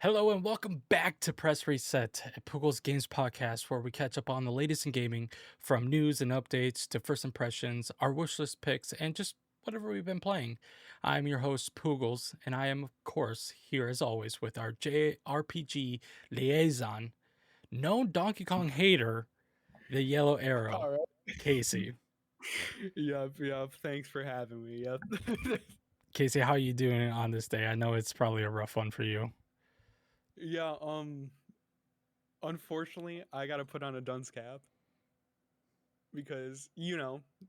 Hello and welcome back to Press Reset, a Poogles Games podcast where we catch up on the latest in gaming, from news and updates to first impressions, our wishlist picks, and just whatever we've been playing. I'm your host, Poogles, and I am, of course, here as always with our JRPG liaison, known Donkey Kong hater, the Yellow Arrow, All right. Casey. Yep. Thanks for having me. Yep. Casey, how you doing on this day? I know it's probably a rough one for you. yeah. Unfortunately, I gotta put on a dunce cap because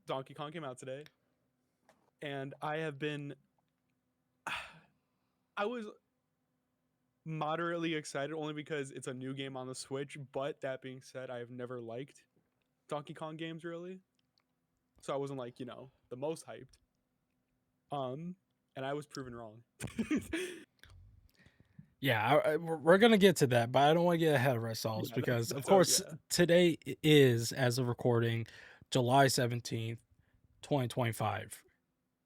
Donkey Kong came out today, and I have been. I was moderately excited only because it's a new game on the Switch. But that being said, I have never liked Donkey Kong games really, so I wasn't like the most hyped. And I was proven wrong. Yeah, we're gonna get to that, but I don't want to get ahead of ourselves yeah, that's because, of that's oh course, yeah. today is, as of recording, July 17th, 2025.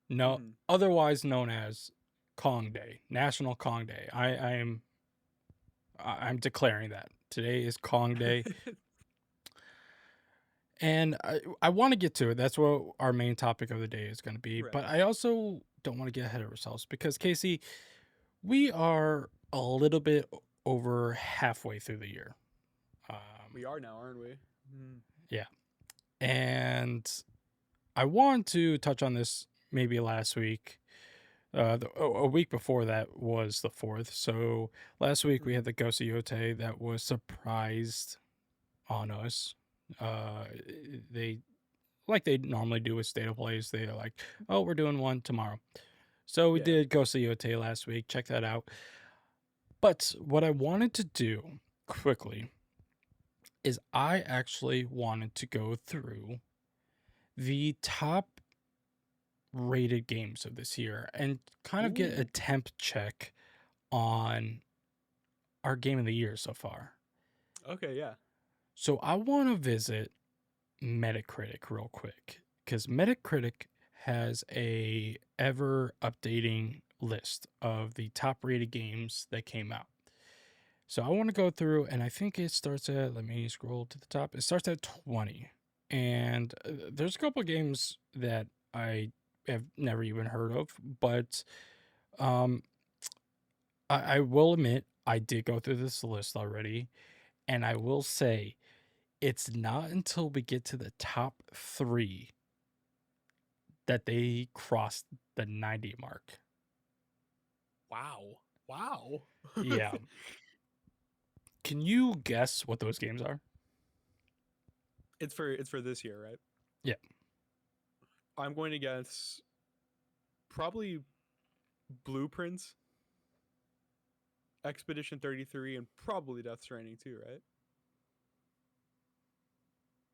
No, Mhm. otherwise known as Kong Day, National Kong Day. I'm declaring that today is Kong Day, and I want to get to it. That's what our main topic of the day is going to be. But right. I also don't want to get ahead of ourselves because, Casey, we are a little bit over halfway through the year. Um, We are now, aren't we? yeah. And I want to touch on this maybe last week. A week before that was the 4th. So last week we had Mhm. the Ghost of Yote that was surprised on us. Uh, they, like they normally do with State of Plays, they're like, oh, we're doing one tomorrow. So we Yeah. did Ghost of Yote last week. Check that out. But what I wanted to do quickly is I actually wanted to go through the top rated games of this year and kind of get a Ooh. temp check on our game of the year so far. Okay. Yeah. So I want to visit Metacritic real quick because Metacritic has a ever updating list of the top rated games that came out. So I want to go through, and I think it starts at, let me scroll to the top. It starts at 20. And there's a couple of games that I have never even heard of, but um, I will admit I did go through this list already, and I will say it's not until we get to the top three that they cross the 90 mark. Wow. Wow. Yeah. Can you guess what those games are? it's for this year, right? Yeah. I'm going to guess probably Blueprints, Expedition 33, and probably Death Stranding too, right?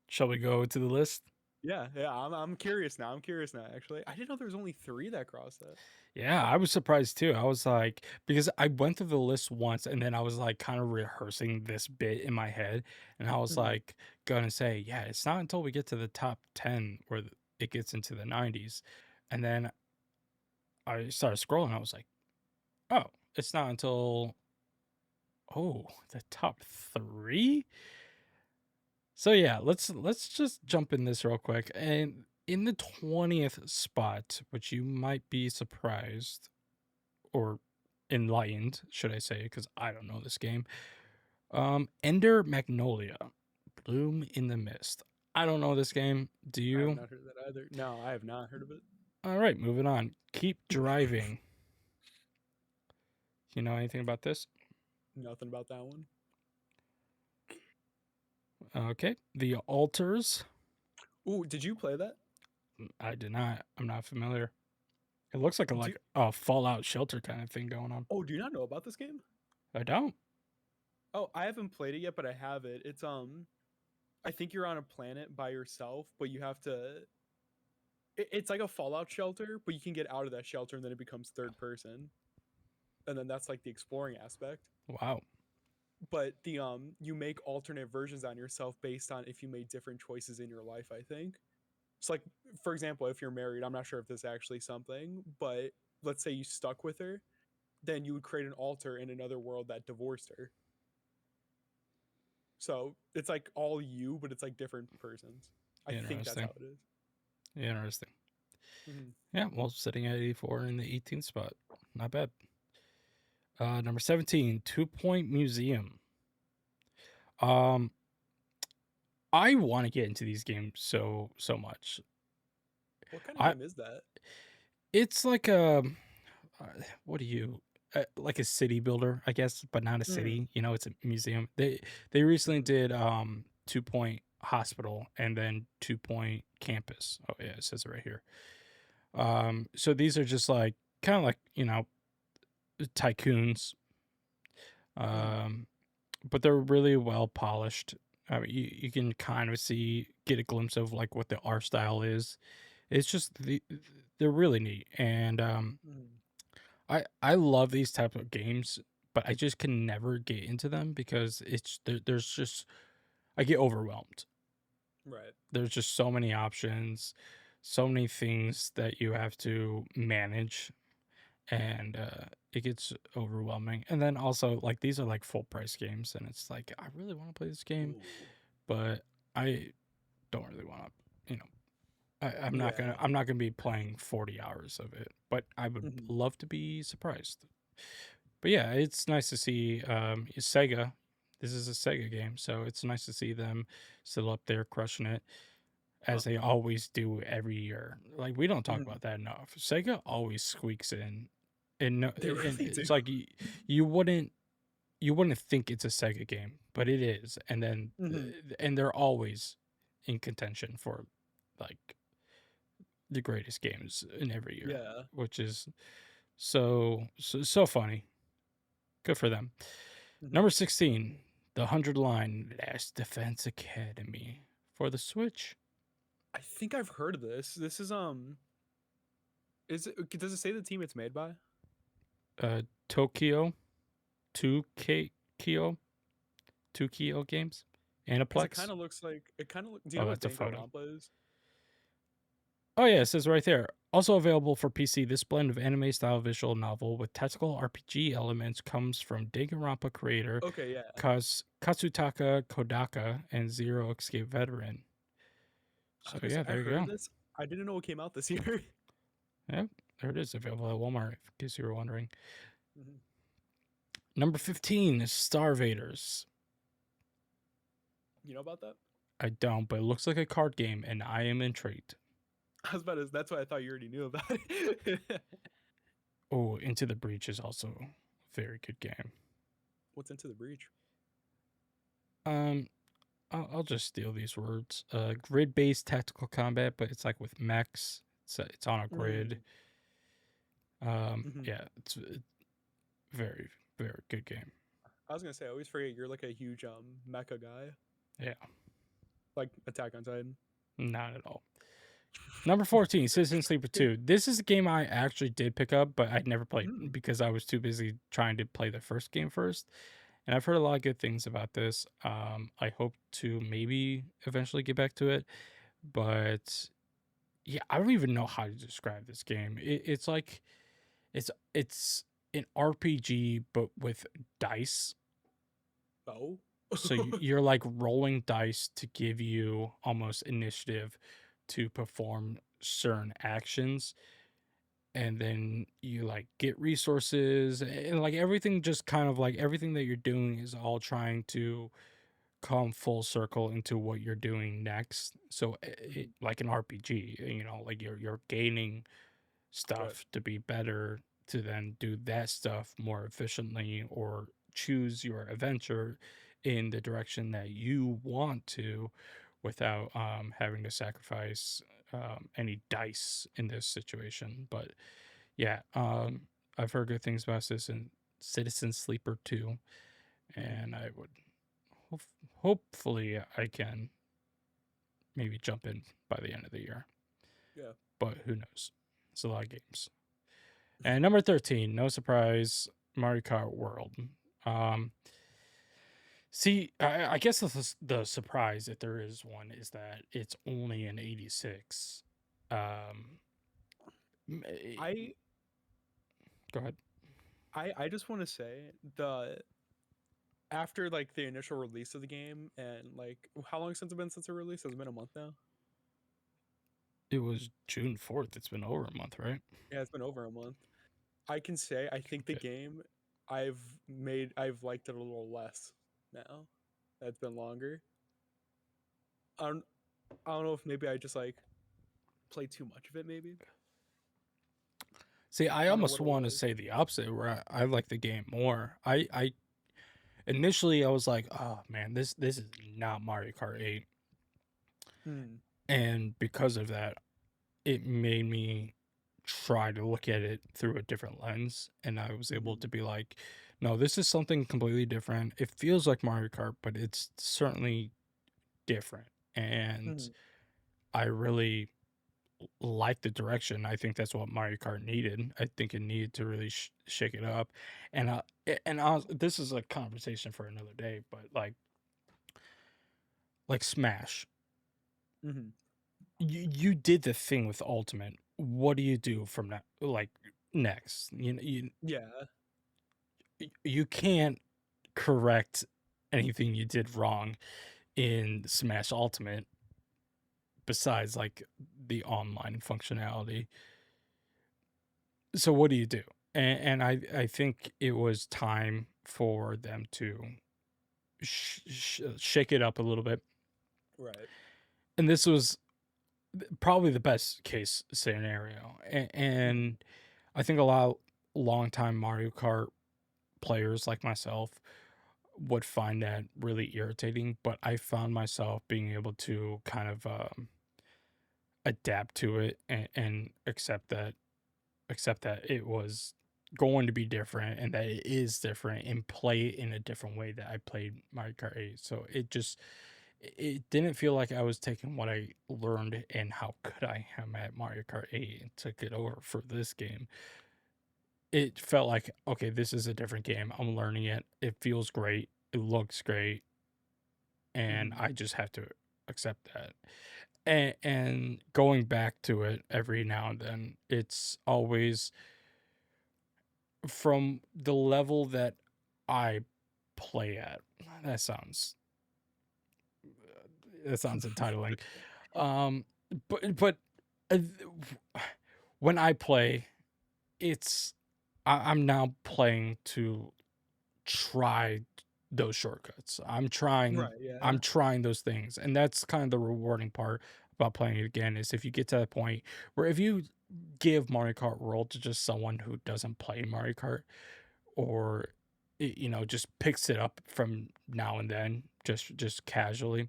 Shall we go to the list? Yeah. I'm curious now. I'm curious now. Actually, I didn't know there was only three that crossed that. Yeah, I was surprised too. I was like, because I went through the list once and then I was like kind of rehearsing this bit in my head. And I was Mhm. like, gonna say, yeah, it's not until we get to the top 10 where it gets into the 90s. And then I started scrolling. I was like, oh, it's not until, oh, the top three. So yeah, let's just jump in this real quick. And in the 20th spot, which you might be surprised or enlightened, should I say, because I don't know this game. Ender Magnolia, Bloom in the Mist. I don't know this game. Do I have you? not heard of that either. No, I have not heard of it. All right, moving on. Keep driving. You know anything about this? Nothing about that one. Okay. The Altars. Ooh, did you play that? I did not. I'm not familiar. It looks like a Do like a Fallout Shelter kind of thing going on. Oh, do you not know about this game? I don't. Oh, I haven't played it yet, but I have it. I think you're on a planet by yourself, but you have to. It's like a Fallout shelter, but you can get out of that shelter, and then it becomes third person, and then that's like the exploring aspect. Wow. But the you make alternate versions on yourself based on if you made different choices in your life. I think it's like, for example, if you're married, I'm not sure if this is actually something, but let's say you stuck with her. then you would create an altar in another world that divorced her. So it's like all you, but it's like different persons. I think that's Interesting. how it is. Interesting. Mhm. Yeah, well, sitting at 84 in the 18th spot. Not bad. Number 17, Two Point Museum. Um, I want to get into these games so much. What kind of I game is that? It's like a uh, what do you like a city builder, I guess, but not a Mm, city. You know, it's a museum. They recently mhm. did 2 Point Hospital and then 2 Point Campus. Oh yeah, it says it right here. So these are just like kind of like tycoons, Mhm. um, but they're really well polished. I mean, you can kind of get a glimpse of like what the art style is. It's just they're really neat, and Mhm. I love these type of games, but I just can never get into them because there's just I get overwhelmed. Right. There's just so many options, so many things that you have to manage, and it gets overwhelming. And then also like these are like full price games, and it's like I really want to play this game, Ooh. but I don't really want to. Yeah. I'm not gonna be playing 40 hours of it, but I would Mhm. love to be surprised. But yeah, it's nice to see Sega. This is a Sega game, so it's nice to see them still up there crushing it Huh. as they always do every year. Like we don't talk Mhm. about that enough. Sega always squeaks in, and no, They and really do. it's like you wouldn't think it's a Sega game, but it is. Mhm. And they're always in contention for like the greatest games in every year, Yeah. which is so funny. Good for them. Mhm. Number 16, the 100 line Last Defense Academy for the Switch. I think I've heard of this. This is it does it say the team it's made by? Tokyo 2K Kyo 2Kyo Games. Because Aniplex. it kind of look. Do you Oh, know what that's a photo. Danganronpa is? Oh yeah, it says right there. Also available for PC, this blend of anime style visual novel with tactical RPG elements comes from Danganronpa creator Okay, yeah. Katsutaka Kodaka and Zero Escape veteran. I So was gonna say yeah, I there you heard of go. this. I didn't know it came out this year. Yeah, there it is, available at Walmart, in case you were wondering. Mhm. Number 15 is Star Vaders. You know about that? I don't, but it looks like a card game, and I am intrigued. I was about to. That's why I thought you already knew about it. Oh, Into the Breach is also a very good game. What's Into the Breach? Um, I'll just steal these words. Grid-based tactical combat, but it's like with mechs. It's on a grid. Mm. Hmm. Yeah, it's a very very good game. I was gonna say I always forget you're like a huge mecha guy, Yeah, like Attack on Titan. not at all. Number 14, Citizen Sleeper 2. This is a game I actually did pick up, but I'd never played Mm. because I was too busy trying to play the first game first. And I've heard a lot of good things about this. I hope to maybe eventually get back to it, but yeah, I don't even know how to describe this game. It's like it's an RPG but with dice. Oh. So you're like rolling dice to give you almost initiative to perform certain actions, and then you like get resources, and like everything just kind of like everything that you're doing is all trying to come full circle into what you're doing next. So Mhm. like an RPG, like you're gaining Right. stuff to be better to then do that stuff more efficiently or choose your adventure in the direction that you want to without having to sacrifice any dice in this situation. But yeah, I've heard good things about Citizen Sleeper 2, Mhm. and I would hopefully I can maybe jump in by the end of the year, Yeah. but who knows? It's a lot of games. And number 13, no surprise, Mario Kart World. Um, See, I guess the surprise, if there is one, is that it's only an 86. Um, m- eh, I Go ahead. I just want to say the after like the initial release of the game and like how long since it's been since it released? Has it been a month now? It was June 4th. It's been over a month, right? Yeah, it's been over a month. I can say I think the Okay. game I've liked it a little less now. That's been longer. I don't I don't know if maybe I just like played too much of it. Maybe See, I I don't know almost what it want to was. say the opposite, where I like the game more. I initially I was like, oh man, this is not Mario Kart 8, Hmm. and because of that, it made me try to look at it through a different lens, and I was able Hmm. to be like, no, this is something completely different. It feels like Mario Kart, but it's certainly different, and Hmm. I really like the direction. I think that's what Mario Kart needed. I think it needed to really shake it up, and this is a conversation for another day, but like Smash, Hmm. you did the thing with Ultimate. What do you do from that? Like next, Yeah. you can't correct anything you did wrong in Smash Ultimate besides like the online functionality. So what do you do? And I think it was time for them to shake it up a little bit. Right. And this was probably the best case scenario. Hmm. And I think a lot of longtime Mario Kart players like myself would find that really irritating. But I found myself being able to kind of adapt to it and accept that it was going to be different and that it is different and play it in a different way that I played Mario Kart 8. So it didn't feel like I was taking what I learned and how good I am at Mario Kart 8 and took it over for this game. It felt like, okay, this is a different game. I'm learning it. It feels great. It looks great. And Hmm. I just have to accept that. And going back to it every now and then, it's always from the level that I play at. That sounds that sounds entitling. Um, but uh, when I play, it's I'm now playing to try those shortcuts. Right. Yeah. I'm trying those things, and that's kind of the rewarding part about playing it again. Is if you get to that point where if you give Mario Kart World to just someone who doesn't play Mario Kart, or just picks it up from now and then just casually,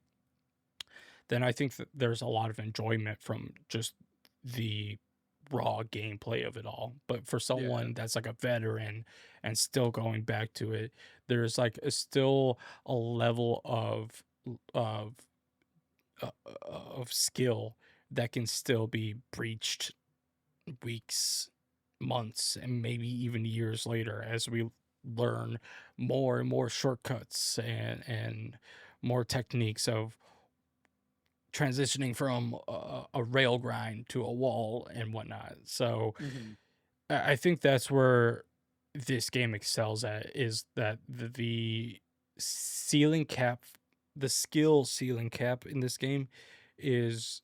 then I think that there's a lot of enjoyment from just the raw gameplay of it all. But for Yeah. someone that's like a veteran and still going back to it, there's like still a level of of skill that can still be breached weeks, months, and maybe even years later as we learn more and more shortcuts and more techniques of transitioning from a rail grind to a wall and whatnot. So Hmm. I think that's where this game excels at, is that the ceiling cap, the skill ceiling cap in this game is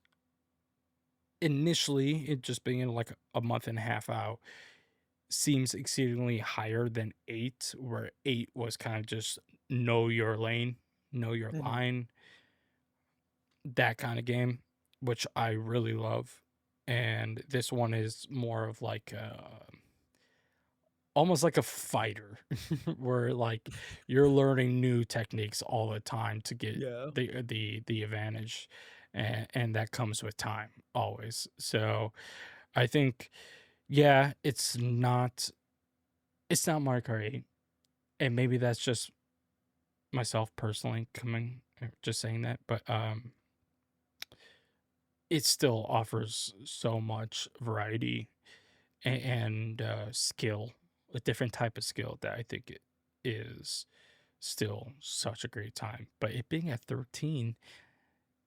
initially, it just being in like a month and a half out, seems exceedingly higher than 8, where 8 was kind of just know your lane, know your Hmm. line, that kind of game, which I really love. And this one is more of like almost like a fighter, where like you're learning new techniques all the time to get Yeah. the advantage, and that comes with time always. So I think, yeah, it's not Mario Kart 8, and maybe that's just myself personally coming just saying that, but it still offers so much variety and skill, a different type of skill that I think it is still such a great time. But it being at 13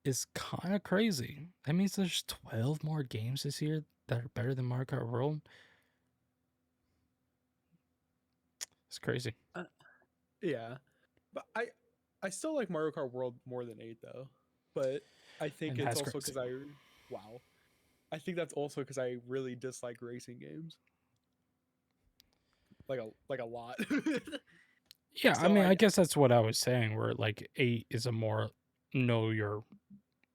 is kind of crazy. That means there's 12 more games this year that are better than Mario Kart World. It's crazy. Uh, yeah, but I still like Mario Kart World more than 8 though. But I think And it's that's also crazy. because I wow. I think that's also because I really dislike racing games like a lot. Yeah, I So mean, I I guess that's what I was saying. Where like 8 is a more know your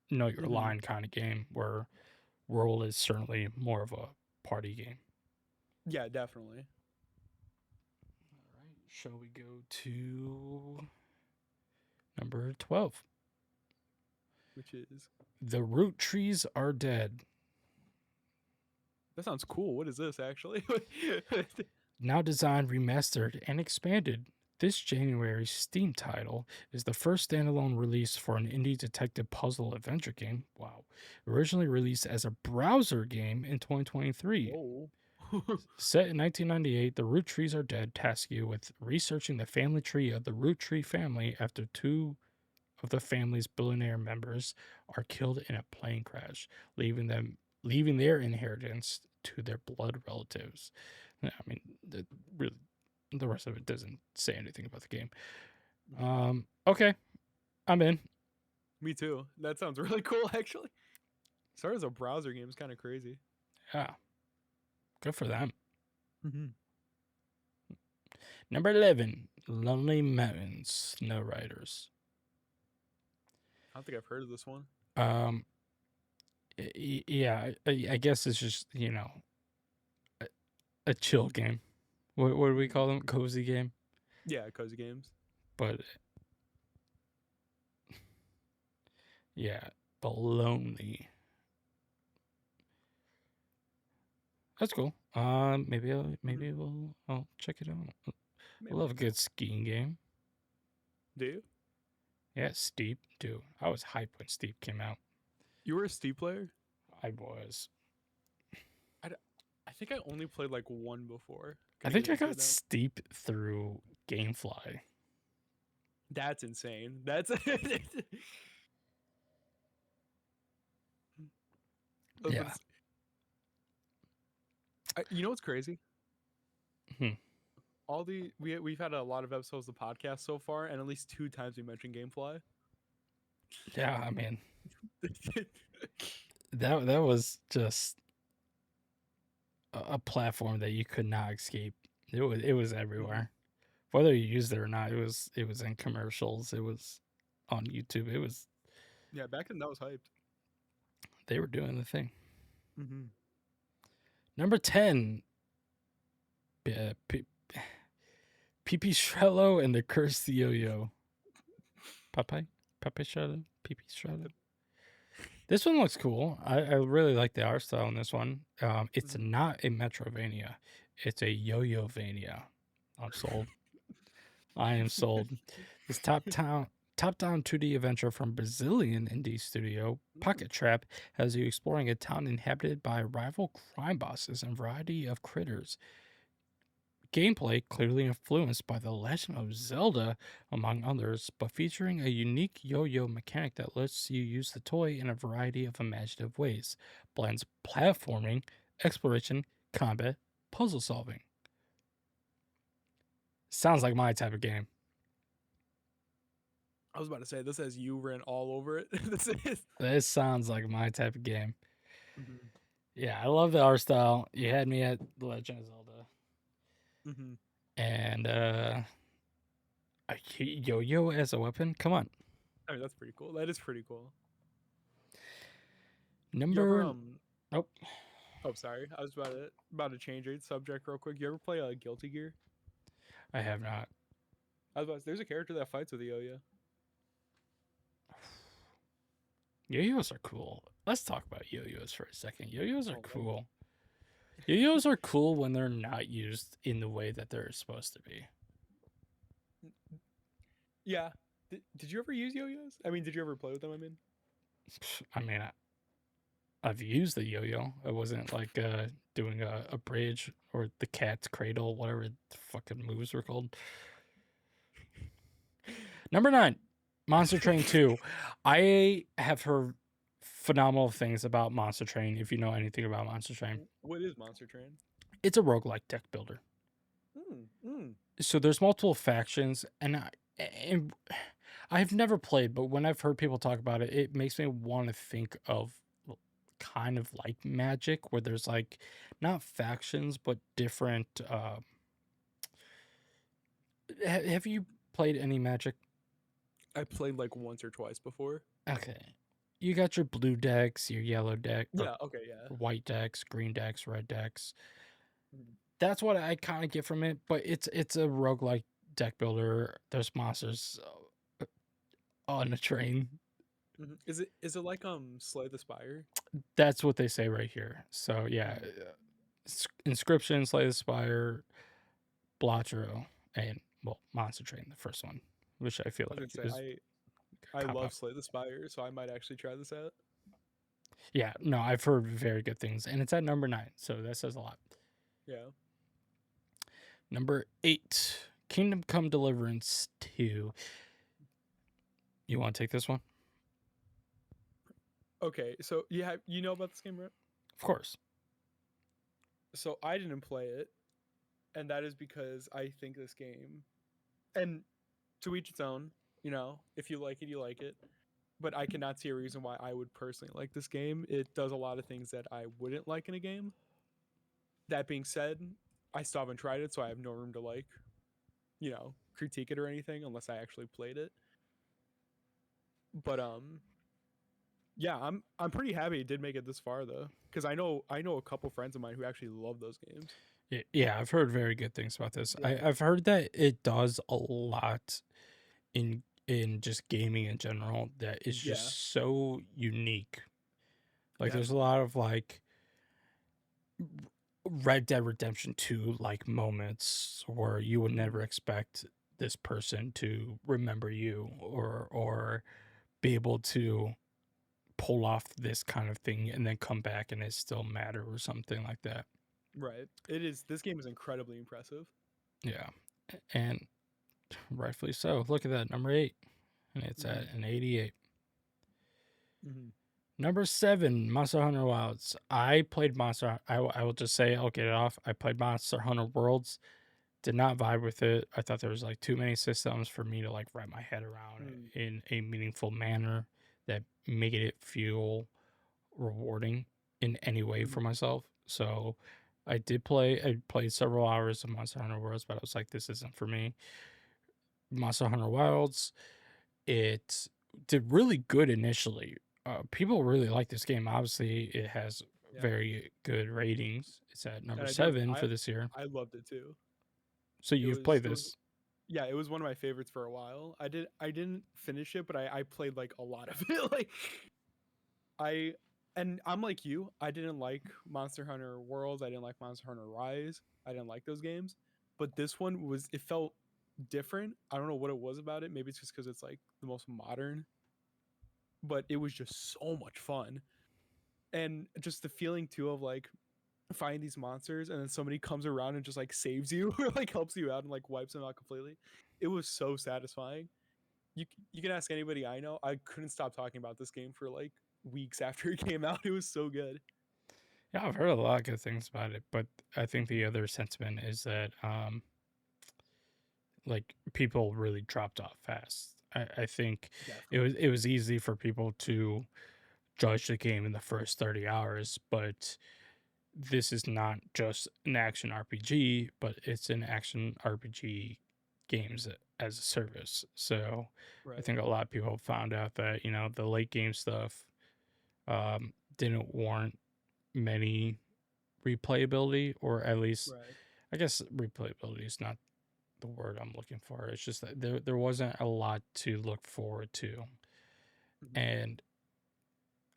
know your mhm. line kind of game, where World is certainly more of a party game. Yeah, definitely. All right, shall we go to number 12? Which is The root trees are dead. that sounds cool. What is this actually? Now designed, remastered, and expanded, this January's Steam title is the first standalone release for an indie detective puzzle adventure game. Wow. Originally released as a browser game in 2023. Whoa. Set in 1998, the root trees are dead task you with researching the family tree of the root tree family after two of the family's billionaire members are killed in a plane crash, leaving their inheritance to their blood relatives. I mean, really, the rest of it doesn't say anything about the game. Mhm. Okay, I'm in. Me too. That sounds really cool actually. Start as a browser game is kind of crazy. Yeah, good for them. Mhm. Number 11, Lonely Mountains Snow Riders. I don't think I've heard of this one. Um, yeah, I guess it's just a, a chill game. What do we Mhm. call them? Cozy game. Yeah, cozy games. But yeah, but lonely. That's cool. Mhm. I'll check it out. I Maybe. love a good skiing game. Do you? Yeah, Steep too. I was hyped when Steep came out. You were a Steep player? I was. I, d- I think I only played like one before. I Couldn't get think I into it got now. Steep through GameFly. That's insane. That's Yeah. you know what's crazy? Hmm. All the we've had a lot of episodes of the podcast so far, and at least 2 times we mentioned GameFly. Yeah, I mean that was just a platform that you could not escape. It was Mhm. everywhere. Whether you used it or not, it was in commercials. It was on YouTube. It was Yeah, back then that was hyped. they were doing the thing. Hmm. Number 10, uh, P- PP Shrello and the Cursed Yo-Yo. Popeye? Popeye Shrello? PP Shrello? This one looks cool. I really like the art style in this one. It's Hmm. not a Metrovania. It's a Yo-Yo-Vania. I'm sold. I am sold. This top-down 2D adventure from Brazilian indie studio Mm. Pocket Trap has you exploring a town inhabited by rival crime bosses and a variety of critters. Gameplay clearly influenced by The Legend of Zelda, among others, but featuring a unique yo yo mechanic that lets you use the toy in a variety of imaginative ways, blends platforming, exploration, combat, puzzle solving. Sounds like my type of game. I was about to say this has you written all over it. This is. This sounds like my type of game. Hmm. Yeah, I love the art style. You had me at The Legend of Zelda. Hmm. And a yo yo as a weapon? Come on. I mean, that's pretty cool. That is pretty cool. You ever Number. Nope. Oh, sorry. I was about to change a subject real quick. You ever play Guilty Gear? I have not. There's a character that fights with a yo-yo. Yo-yos are cool. Let's talk about yo-yos for a second. Yo-yos are Oh, let me. cool. Yo-yos are cool when they're not used in the way that they're supposed to be. Yeah. Did you ever use yo-yos? I mean, did you ever play with them? I mean, I mean, I've used the yo-yo. I wasn't like doing a bridge or the cat's cradle, whatever the fucking moves were called. Number 9, Monster Train 2. I have heard phenomenal things about Monster Train. If you know anything about Monster Train, what is Monster Train? it's a roguelike deck builder. Mm, mm. So there's multiple factions, and I've never played, but when I've heard people talk about it, it makes me want to think of kind of like Magic, where there's like not factions but different. Have you played any Magic? I played like once or twice before. Okay, you got your blue decks, your yellow deck, or Yeah. Okay. Yeah. white decks, green decks, red decks. Mhm. That's what I kind of get from it, but it's a roguelike deck builder. There's monsters on a train. Is it like Slay the Spire? That's what they say right here. So yeah, Mm. Inscription, Slay the Spire, Blotro, and well, Monster Train, the first one, which I feel I was like gonna say is I cop love out. Slay the Spire, so I might actually try this out. Yeah, no, I've heard very good things, and it's at number 9, so that says a lot. Yeah. Number 8, Kingdom Come Deliverance 2. You want to take this one? Okay. So you know about this game, right? Of course. So I didn't play it, and that is because I think this game, and to each its own. You know, if you like it, you like it. But I cannot see a reason why I would personally like this game. It does a lot of things that I wouldn't like in a game. That being said, I still haven't tried it, so I have no room to critique it or anything unless I actually played it. But yeah, I'm pretty happy it did make it this far though, because I know a couple friends of mine who actually love those games. Yeah, I've heard very good things about this. Yeah, I've heard that it does a lot in just gaming in general that is yeah, just so unique. Like yeah, there's a lot of like Red Dead Redemption 2 like moments where you would mhm, never expect this person to remember you or be able to pull off this kind of thing and then come back and it still matter or something like that. right. It is. This game is incredibly impressive. Yeah. And rightfully so. Look at that, number 8. And it's Hmm. at an 88. Hmm. Number 7, Monster Hunter Wilds. I played I will just say, I'll get it off. I played Monster Hunter Worlds. Did not vibe with it. I thought there was like too many systems for me to like wrap my head around Mm. in a meaningful manner that made it feel rewarding in any way Hmm. for myself. So I did play. I played several hours of Monster Hunter Worlds, but I was like, this isn't for me. Monster Hunter Wilds. It did really good initially. People really like this game. Obviously, it has Yeah, very good ratings. It's at number and I do. 7 I for this year. I loved it too. So It you've was played it was this. yeah, it was one of my favorites for a while. I didn't finish it, but I played like a lot of it. Like I and I'm like you. I didn't like Monster Hunter Worlds. I didn't like Monster Hunter Rise. I didn't like those games. But this one it felt different. I don't know what it was about it. Maybe it's just because it's like the most modern, but it was just so much fun. And just the feeling too of like find these monsters and then somebody comes around and just like saves you or like helps you out and like wipes them out completely. It was so satisfying. You can ask anybody I know. I couldn't stop talking about this game for like weeks after it came out. It was so good. Yeah, I've heard a lot of good things about it, but I think the Hmm. other sentiment is that like people really dropped off fast. I think Definitely. it was easy for people to judge the game in the first 30 hours, but this is not just an action RPG, but it's an action RPG games as a service. So I Right. think a lot of people found out that, the late game stuff didn't warrant many replayability, or at least, Right. I guess replayability is not the word I'm looking for. It's just that there wasn't a lot to look forward to. Hmm. And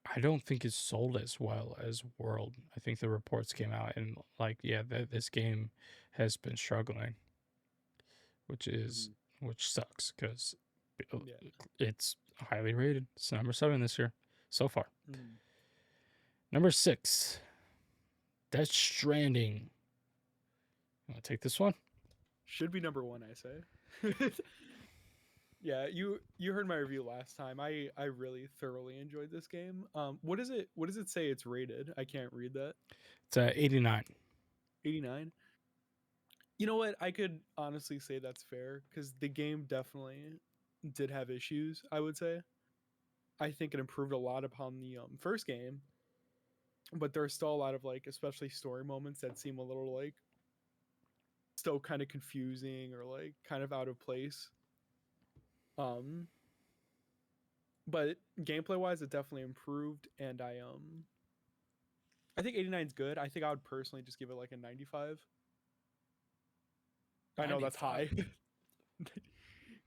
I don't think it's sold as well as World. I think the reports came out and like, yeah, this game has been struggling, which is Hmm. which sucks because Yeah. it's highly rated. It's number 7 this year so far. Hmm. Number 6, Death Stranding. You want to take this one? Should be number one, I say. Yeah, you heard my review last time. I really thoroughly enjoyed this game. What does it say it's rated? I can't read that. It's 89. 89. You know what? I could honestly say that's fair because the game definitely did have issues. I would say. I think it improved a lot upon the first game, but there's still a lot of like, especially story moments that seem a little like still kind of confusing or like kind of out of place. Um, but gameplay wise, it definitely improved, and I think 89 is good. I think I would personally just give it like a 95. I know that's 95. high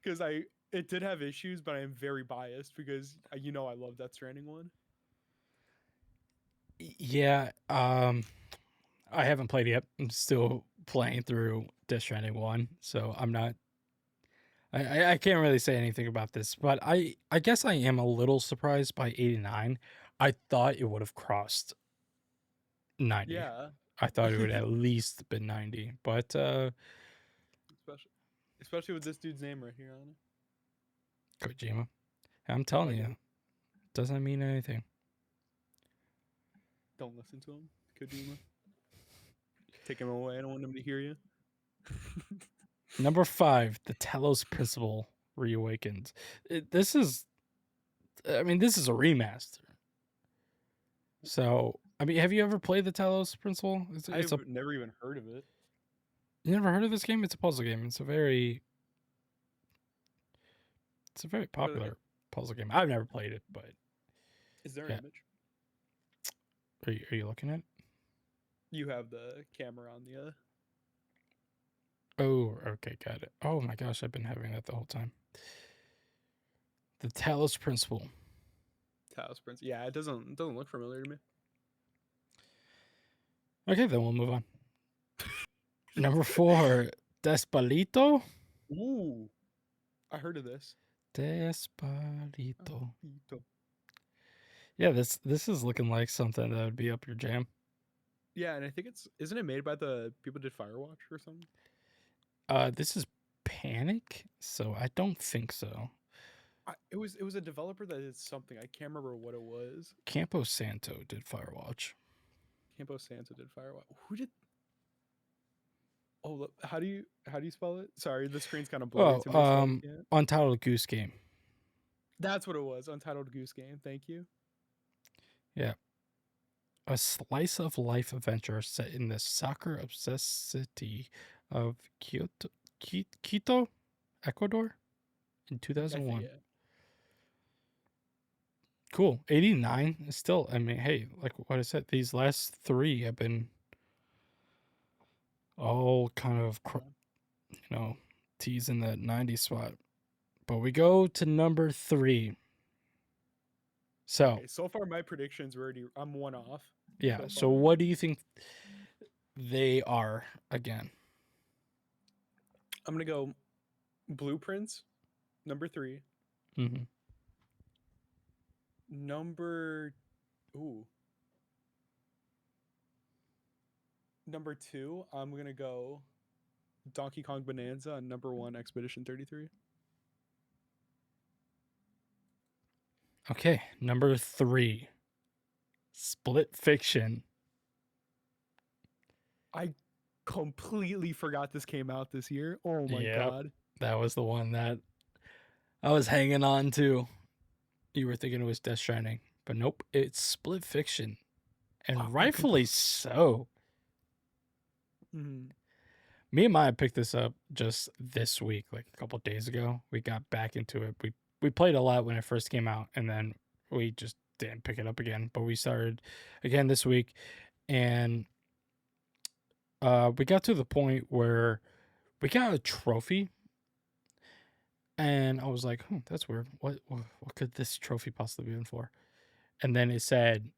because I it did have issues, but I am very biased because I love that Stranding one. Yeah, I haven't played it yet. I'm still playing through Death Stranding 1, so I'm not I can't really say anything about this, but I guess I am a little surprised by 89. I thought it would have crossed 90. Yeah, I thought it would at least been 90, but especially especially with this dude's name right here on it. Kojima. I'm Oh, telling I get you, it. doesn't mean anything. Don't listen to him, Kojima. Take him away. I don't want him to hear you. Number 5, the Telos Principle reawakens. This is I mean, this is a remaster. So, I mean, have you ever played the Talos Principle? It's a I've never even heard of it. you never heard of this game? It's a puzzle game. It's a very But popular puzzle game. I've never played it, but is there an yeah. image? Are you looking at it? You have the camera on the Oh, okay, got it. Oh my gosh, I've been having that the whole time. The Talos Principle. Taos Prince. Yeah, it doesn't look familiar to me. Okay, then we'll move on. Number 4, Despacito. Ooh, I heard of this. Despacito. Ito. Yeah, this is looking like something that would be up your jam. Yeah, and I think isn't it made by the people who did Firewatch or something? This is Panic, so I don't think so. It was a developer that did something. I can't remember what it was. Campo Santo did Firewatch. Campo Santo did Firewatch. Who did? Oh, look, how do you spell it? Sorry, the screen's kind of blurry Oh, to me, so I can't. Untitled Goose Game. That's what it was. Untitled Goose Game. Thank you. Yeah. A slice of life adventure set in the soccer obsessed city of Quito, Ecuador in I think 2001. yeah. Cool. 89 is still, I mean, hey, like what I said, these last 3 have been all kind of, teasing that 90 spot. But we go to number 3. So, Okay, so far my predictions were already. I'm one off yeah. so So, far. what do you think they are again? I'm gonna go Blueprints, number 3. Mm-hmm. Number ooh. Number 2, I'm gonna go Donkey Kong Bananza, and number 1, Expedition 33. Okay. Number 3, Split Fiction. I completely forgot this came out this year. Oh my Yep. god. That was the one that I was hanging on to. You were thinking it was Death Stranding, but nope, it's Split Fiction. Wow, And I rightfully so. mm, Me and Maya picked this up just this week, like a couple days ago. We got back into it. We played a lot when it first came out, and then we just didn't pick it up again. But we started again this week, and we got to the point where we got a trophy, and I was like, that's weird. What could this trophy possibly be for? And then it said,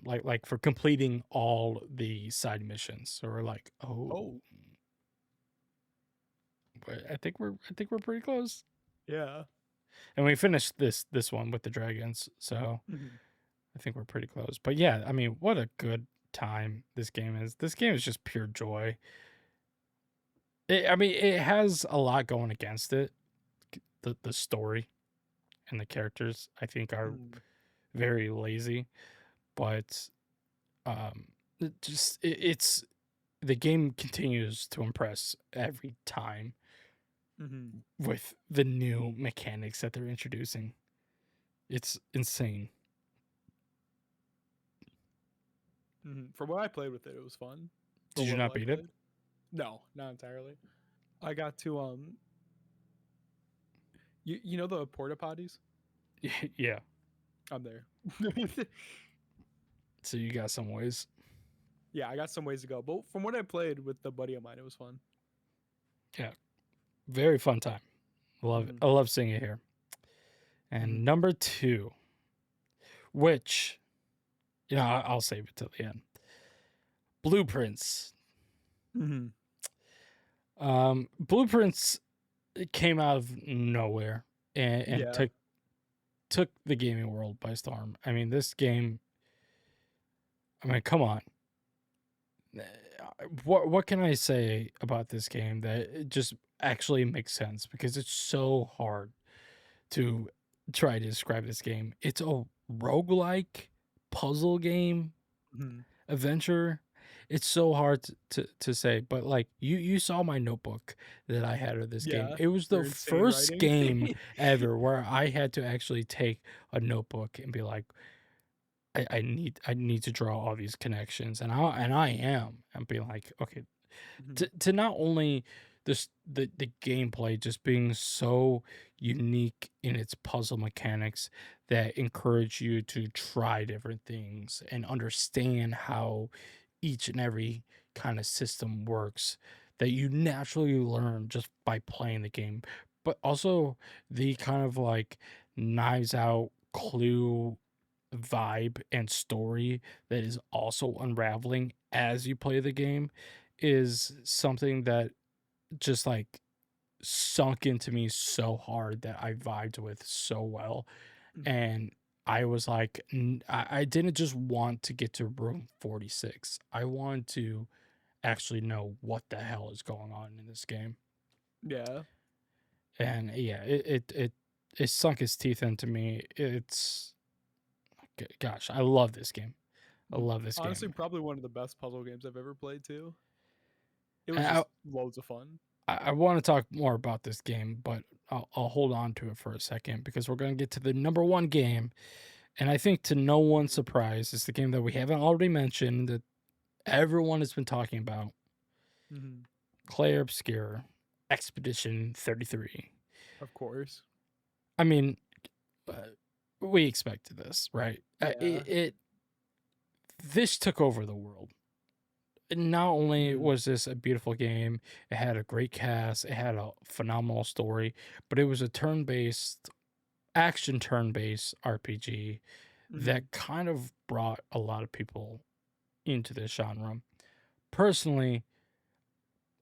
like for completing all the side missions. So we're like, oh, oh, but I think we're pretty close. yeah. And we finished this one with the dragons, so Mhm. I think we're pretty close. But yeah, I mean, what a good time this game is. This game is just pure joy. I mean, it has a lot going against it. The story and the characters, I think, are Mm. very lazy, but it's the game continues to impress every time Mm-hmm. with the new mechanics that they're introducing. It's insane. Mm-hmm. From what I played with it, it was fun. The Did you little not I beat it? played. No, not entirely. I got to you know the porta potties? Yeah. I'm there. So you got some ways. Yeah, I got some ways to go. But from what I played with the buddy of mine, it was fun. Yeah. Very fun time. Love it. Mm-hmm. I love seeing it here. Mm-hmm. And number two, which, I'll save it till the end. Blueprints. Mm-hmm. Blueprints came out of nowhere and Yeah. took the gaming world by storm. I mean, this game. I mean, come on. What can I say about this game that it just actually makes sense? Because it's so hard to try to describe this game. It's a roguelike puzzle game Mm-hmm. adventure. It's so hard to say, but like you saw my notebook that I had of this game. Yeah. It was the Your insane first writing. game ever where I had to actually take a notebook and be like, I need to draw all these connections, and I am and be like, okay, Mm-hmm. to not only the gameplay just being so unique in its puzzle mechanics that encourage you to try different things and understand how each and every kind of system works that you naturally learn just by playing the game, but also the kind of like knives out clue vibe and story that is also unraveling as you play the game is something that just like sunk into me so hard that I vibed with so well. Mm-hmm. And I was like, I didn't just want to get to room 46. I want to actually know what the hell is going on in this game. Yeah. And yeah, it sunk its teeth into me. Gosh, I love this game. I love this Honestly, game. probably one of the best puzzle games I've ever played too. It was And just loads of fun. I want to talk more about this game, but I'll hold on to it for a second because we're going to get to the number one game. And I think to no one's surprise, it's the game that we haven't already mentioned that everyone has been talking about, Mm-hmm. Claire Obscure Expedition 33. Of course. I mean, uh, we expected this, right? Yeah. This took over the world. Not only Mm-hmm. was this a beautiful game, it had a great cast, it had a phenomenal story, but it was a turn-based RPG Mm-hmm. that kind of brought a lot of people into this genre. Personally,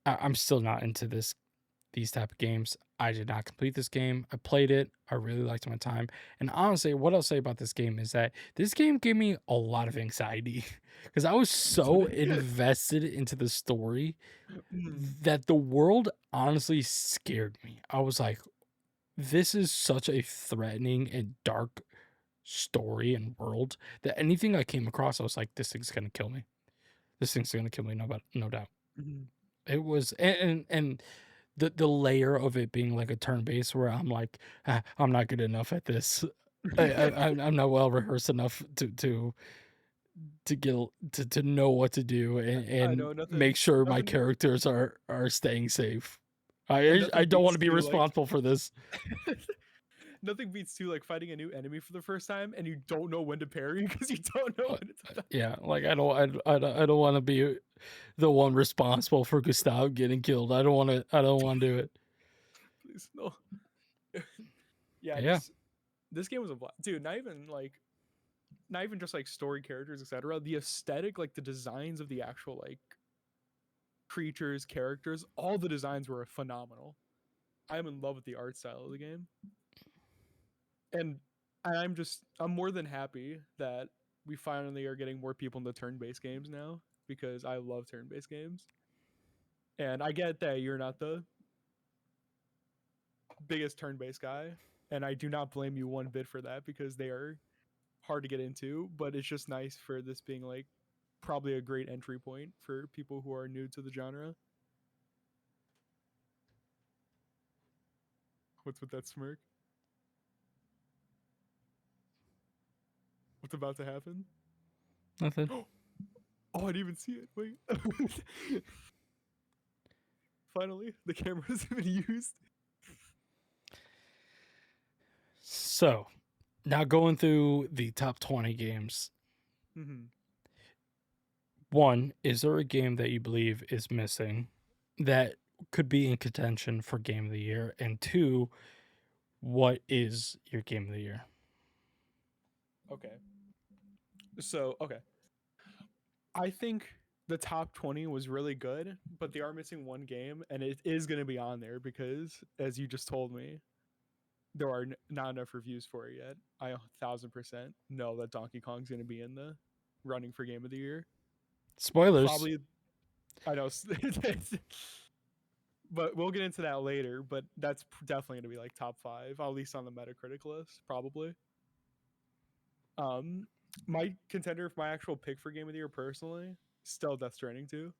I'm still not into these type of games. I did not complete this game. I played it. I really liked my time. And honestly, what I'll say about this game is that this game gave me a lot of anxiety because I was so invested into the story Mm-hmm. that the world honestly scared me. I was like, this is such a threatening and dark story and world that anything I came across, I was like, this thing's gonna kill me. This thing's gonna kill me, no doubt. Mm-hmm. It was and the layer of it being like a turn base where I'm like, I'm not good enough at this. I'm not well rehearsed enough to get to know what to do I and know make sure my nothing characters are staying safe. and I nothing don't want beats to be too like responsible for this. nothing beats too like fighting a new enemy for the first time and you don't know when to parry because you don't know Uh, when it's about. yeah, like I don't want to be the one responsible for Gustav getting killed. I don't want to do it. Please no. Yeah, But yeah, this game was a blast. Dude, not even just like story characters, etc. The aesthetic, like the designs of the actual like creatures, characters, all the designs were phenomenal. I'm in love with the art style of the game. And I'm more than happy that we finally are getting more people into turn-based games now because I love turn-based games. And I get that you're not the biggest turn-based guy, and I do not blame you one bit for that because they are hard to get into, but it's just nice for this being like probably a great entry point for people who are new to the genre. What's with that smirk? What's about to happen? Nothing. Oh, I didn't even see it. Wait. Finally, the camera's been used. So, now going through the top 20 games. Mm-hmm. One, is there a game that you believe is missing that could be in contention for game of the year? And two, what is your game of the year? Okay. So, okay. I think the top 20 was really good, but they are missing one game, and it is going to be on there because, as you just told me, there are not enough reviews for it yet. I 1,000% know that Donkey Kong's going to be in the running for game of the year. Spoilers. Probably, I know, but we'll get into that later. But that's definitely going to be like top five, at least on the Metacritic list, probably. Um, my contender, my actual pick for game of the year, personally, still Death Stranding 2.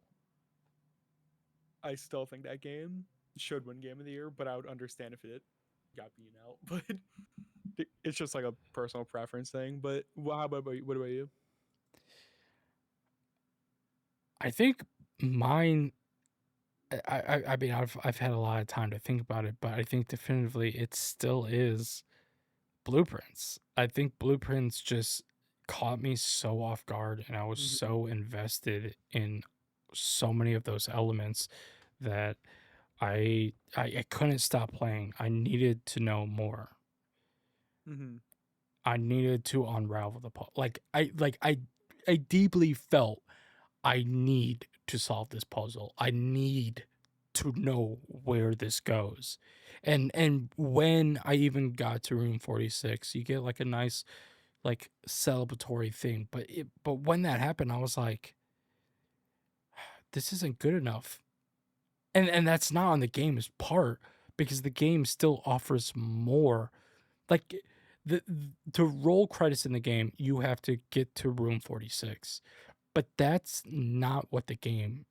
I still think that game should win game of the year, but I would understand if it got beaten out. But it's just like a personal preference thing. But how about you? What about you? I think mine. I mean, I've had a lot of time to think about it, but I think definitively it still is Blueprints. I think Blueprints just caught me so off guard, and I was Mm-hmm. so invested in so many of those elements that I couldn't stop playing. I needed to know more. Mm-hmm. I needed to unravel the puzzle. I deeply felt I need to solve this puzzle. I need to know where this goes. And when I even got to room 46, you get like a nice like celebratory thing. But when that happened, I was like, this isn't good enough. And that's not on the game's part because the game still offers more. Like the to roll credits in the game, you have to get to room 46. But that's not what the game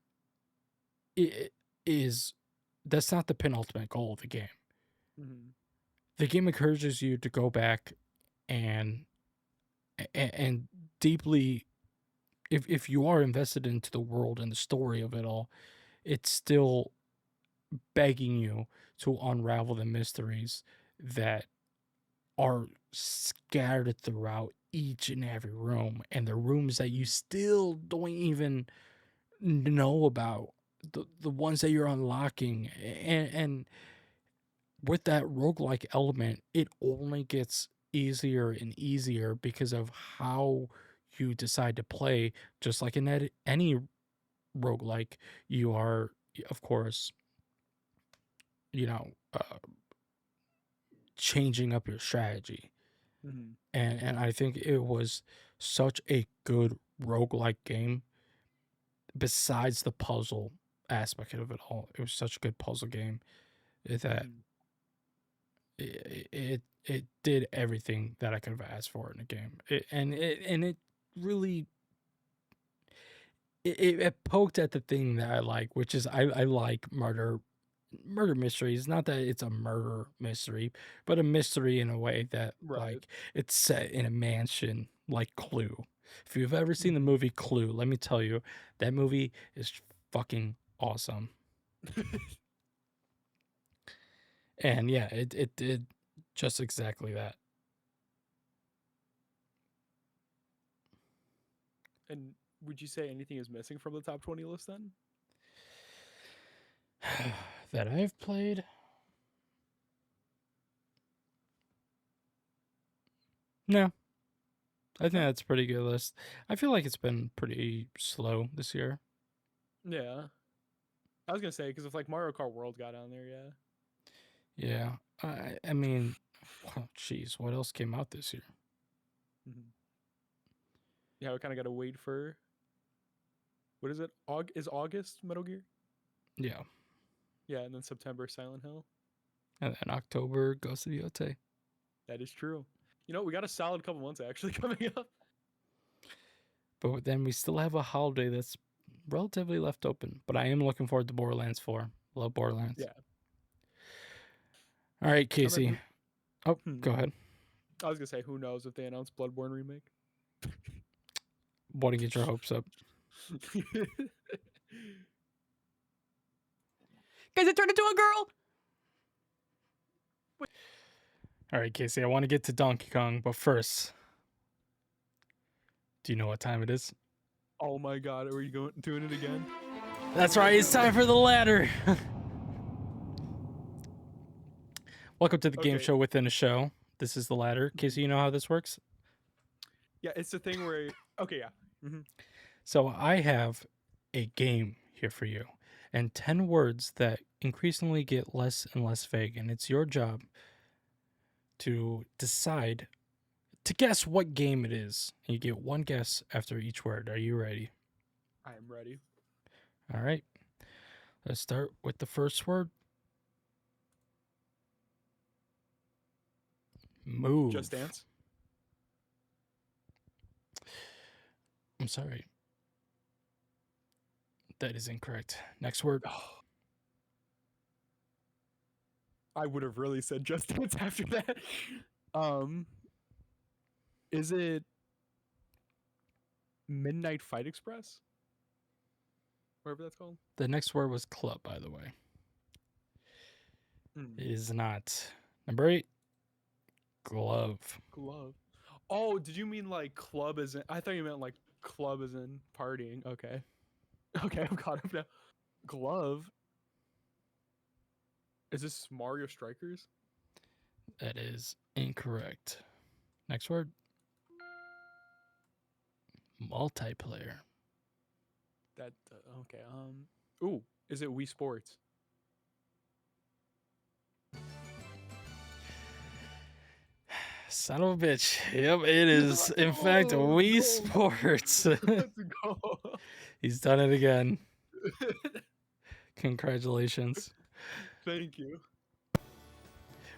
is. That's not the penultimate goal of the game. Mm-hmm. The game encourages you to go back and and deeply, if you are invested into the world and the story of it all, it's still begging you to unravel the mysteries that are scattered throughout each and every room, and the rooms that you Mm-hmm. still don't even know about, the ones that you're unlocking. And with that roguelike element, it only gets easier and easier because of how you decide to play. Just like in any roguelike, you are, of course, you know, changing up your strategy. Mm-hmm. And I think it was such a good roguelike game. Besides the puzzle aspect of it all, it was such a good puzzle game that Mm-hmm. it did everything that I could have asked for in a game. And it really it poked at the thing that I like, which is I like murder mysteries. Not that it's a murder mystery, but a mystery in a way that Right. like it's set in a mansion like Clue. If you've ever seen the Mm-hmm. movie Clue, let me tell you, that movie is fucking awesome. And yeah, it did just exactly that. And would you say anything is missing from the top 20 list then? That I've played. No, I think No. that's a pretty good list. I feel like it's been pretty slow this year. Yeah. I was gonna say because if like Mario Kart World got on there, yeah. Yeah, I mean, well, jeez, what else came out this year? Mm-hmm. Yeah, we kind of got to wait for what is it? Is August Metal Gear? Yeah, Yeah, and then September Silent Hill. and then October Ghost of Yotei. That is true. You know, we got a solid couple months actually coming up. But then we still have a holiday that's relatively left open. But I am looking forward to Borderlands 4. Love Borderlands. Yeah. All right, I mean, Casey. Oh, hmm. go ahead. I was gonna say, who knows if they announce Bloodborne remake? Want to get your hopes up? Guys, it turned into a girl. All right, Casey. I want to get to Donkey Kong, but first, do you know what time it is? Oh my god, are you doing it again? That's right. It's time for the ladder. Welcome to the game Okay. show within a show. This is the ladder. Casey, you know how this works? Yeah, it's the thing where. Okay, yeah. So I have a game here for you, and 10 words that increasingly get less and less vague, and it's your job to decide to guess what game it is. And you get one guess after each word. Are you ready? I am ready. All right. Let's start with the first word. Move. Just Dance. I'm sorry. That is incorrect. Next word. I would have really said Just Dance after that. Is it Midnight Fight Express? Whatever that's called. The next word was club, by the way. It is not. Number 8. Glove. Glove. Oh, did you mean like club as in? I thought you meant like club as in partying. Okay. Okay, I'm caught up now. Glove. Is this Mario Strikers? That is incorrect. Next word. Multiplayer. That okay. Ooh, is it Wii Sports? Son of a bitch. Yep, it is. In fact, Wii Sports. Let's go. He's done it again. Congratulations. Thank you.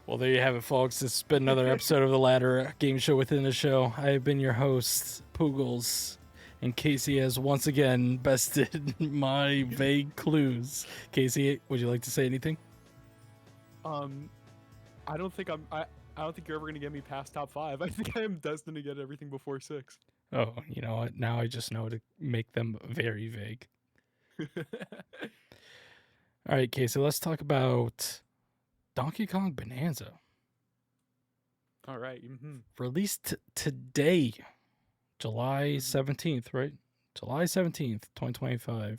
Well, there you have it, folks. This has been another episode of the Ladder Game Show within the show. I have been your host, Poogles, and Casey has once again bested my vague clues. Casey, would you like to say anything? I don't think I don't think you're ever gonna get me past top 5. I think I am destined to get everything before 6. Oh, you know what? Now I just know to make them very vague. All right, Casey, let's talk about Donkey Kong Bananza. All right. Released today, July 17th, right? July 17th, 2025.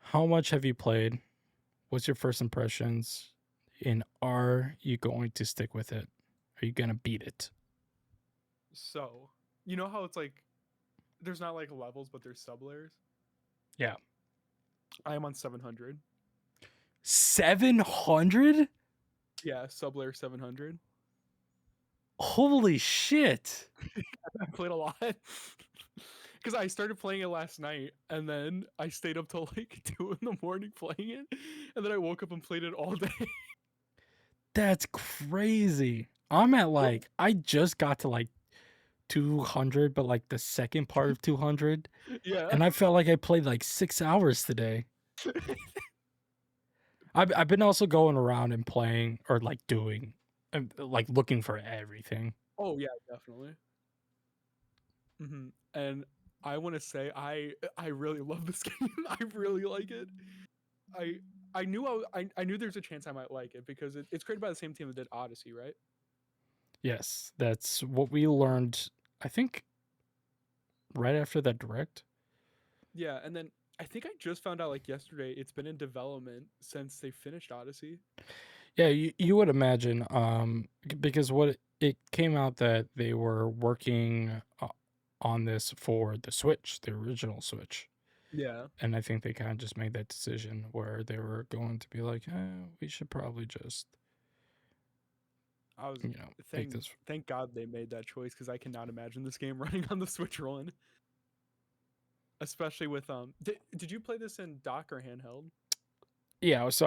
How much have you played? What's your first impressions? And are you going to stick with it? Are you going to beat it? So, you know how it's like there's not like levels, but there's sub layers? Yeah. I am on 700. 700? Yeah, sub layer 700. Holy shit. I played a lot. Because I started playing it last night, and then I stayed up till like 2 in the morning playing it, and then I woke up and played it all day. That's crazy. I'm at like, I just got to like 200, but like the second part of 200. Yeah. And I felt like I played like 6 hours today. I've been also going around and playing or like doing, like looking for everything. Oh yeah, definitely. And I want to say I really love this game. I really like it. I knew there's a chance I might like it because it's created by the same team that did Odyssey, right? Yes, that's what we learned, I think, right after that direct. Yeah, and then I think I just found out like yesterday it's been in development since they finished Odyssey. Yeah, you would imagine, because what it came out that they were working on this for the Switch, the original Switch. Yeah. And I think they kind of just made that decision where they were going to be like, we should probably just, I was make this. thank God they made that choice because I cannot imagine this game running on the Switch run. Especially with did you play this in dock or handheld? Yeah, so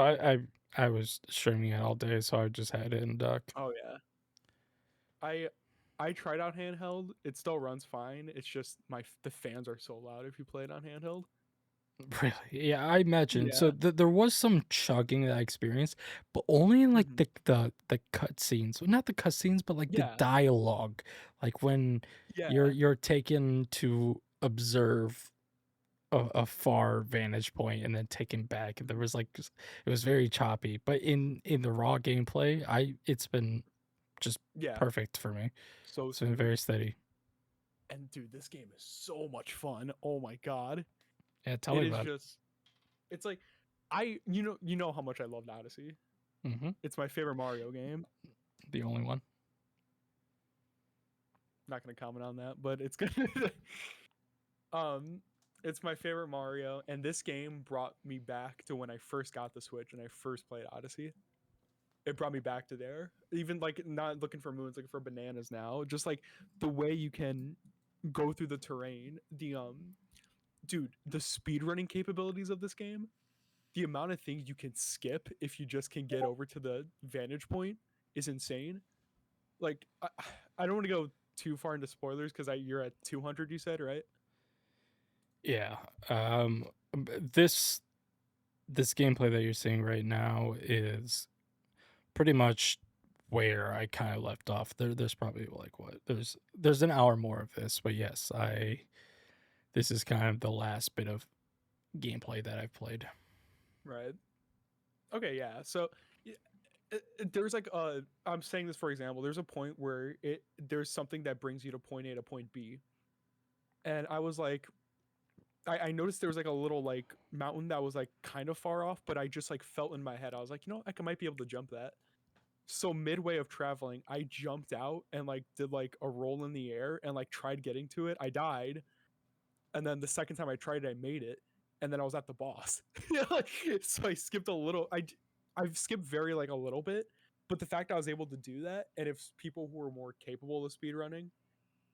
I was streaming it all day, so I just had it in dock. Oh yeah. I tried out handheld. It still runs fine. It's just the fans are so loud if you play it on handheld. Really? Yeah, I imagine. So Yeah. there was some chugging that I experienced, but only in like Hmm. the cutscenes. Well, not the cutscenes, but like the Yeah. dialogue. Like when Yeah. you're taken to observe a far vantage point and then taken back. There Mhm. was like it was very choppy. But in the raw gameplay, it's been just Yeah. perfect for me. So It's been smooth. very steady. And dude, this game is so much fun. Oh my god. Yeah, tell It me is about just it's like you know how much I loved Odyssey. it. It's my favorite Mario game. The only one. Not gonna comment on that, but it's good. um it's my favorite Mario, and this game brought me back to when I first got the Switch and I first played Odyssey. It brought me back to there. Even like not looking for moons, looking for bananas now. Just like the way you can go through the terrain. The speedrunning capabilities of this game, the amount of things you can skip if you just can get over to the vantage point is insane. Like I don't want to go too far into spoilers because you're at 200, you said, right? Yeah. This gameplay that you're seeing right now is pretty much where I kind of left off. There's probably like what there's an hour more of this, but yes, I this is kind of the last bit of gameplay that I've played. Right. Okay, yeah. So there's like I'm saying this for example. There's a point where there's something that brings you to point A to point B, and I was like, I noticed there was like a little like mountain that was like kind of far off, but I just like felt in my head. I was like, might be able to jump that. So midway of traveling, I jumped out and like did like a roll in the air and like tried getting to it. I died, and then the second time I tried it, I made it, and then I was at the boss. So I skipped a little. I've skipped very like a little bit, but the fact I was able to do that, and if people who are more capable of speedrunning,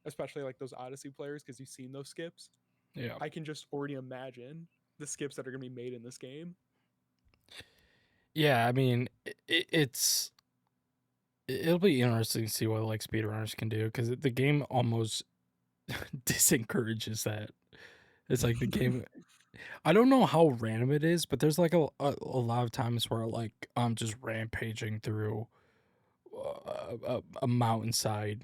especially like those Odyssey players, because you've seen those skips, Yeah. I can just already imagine the skips that are gonna be made in this game. Yeah, I mean, it'll be interesting to see what like speedrunners can do because the game almost disencourages that. It's like the game. I don't know how random it is, but there's like a lot of times where like I'm just rampaging through a mountainside,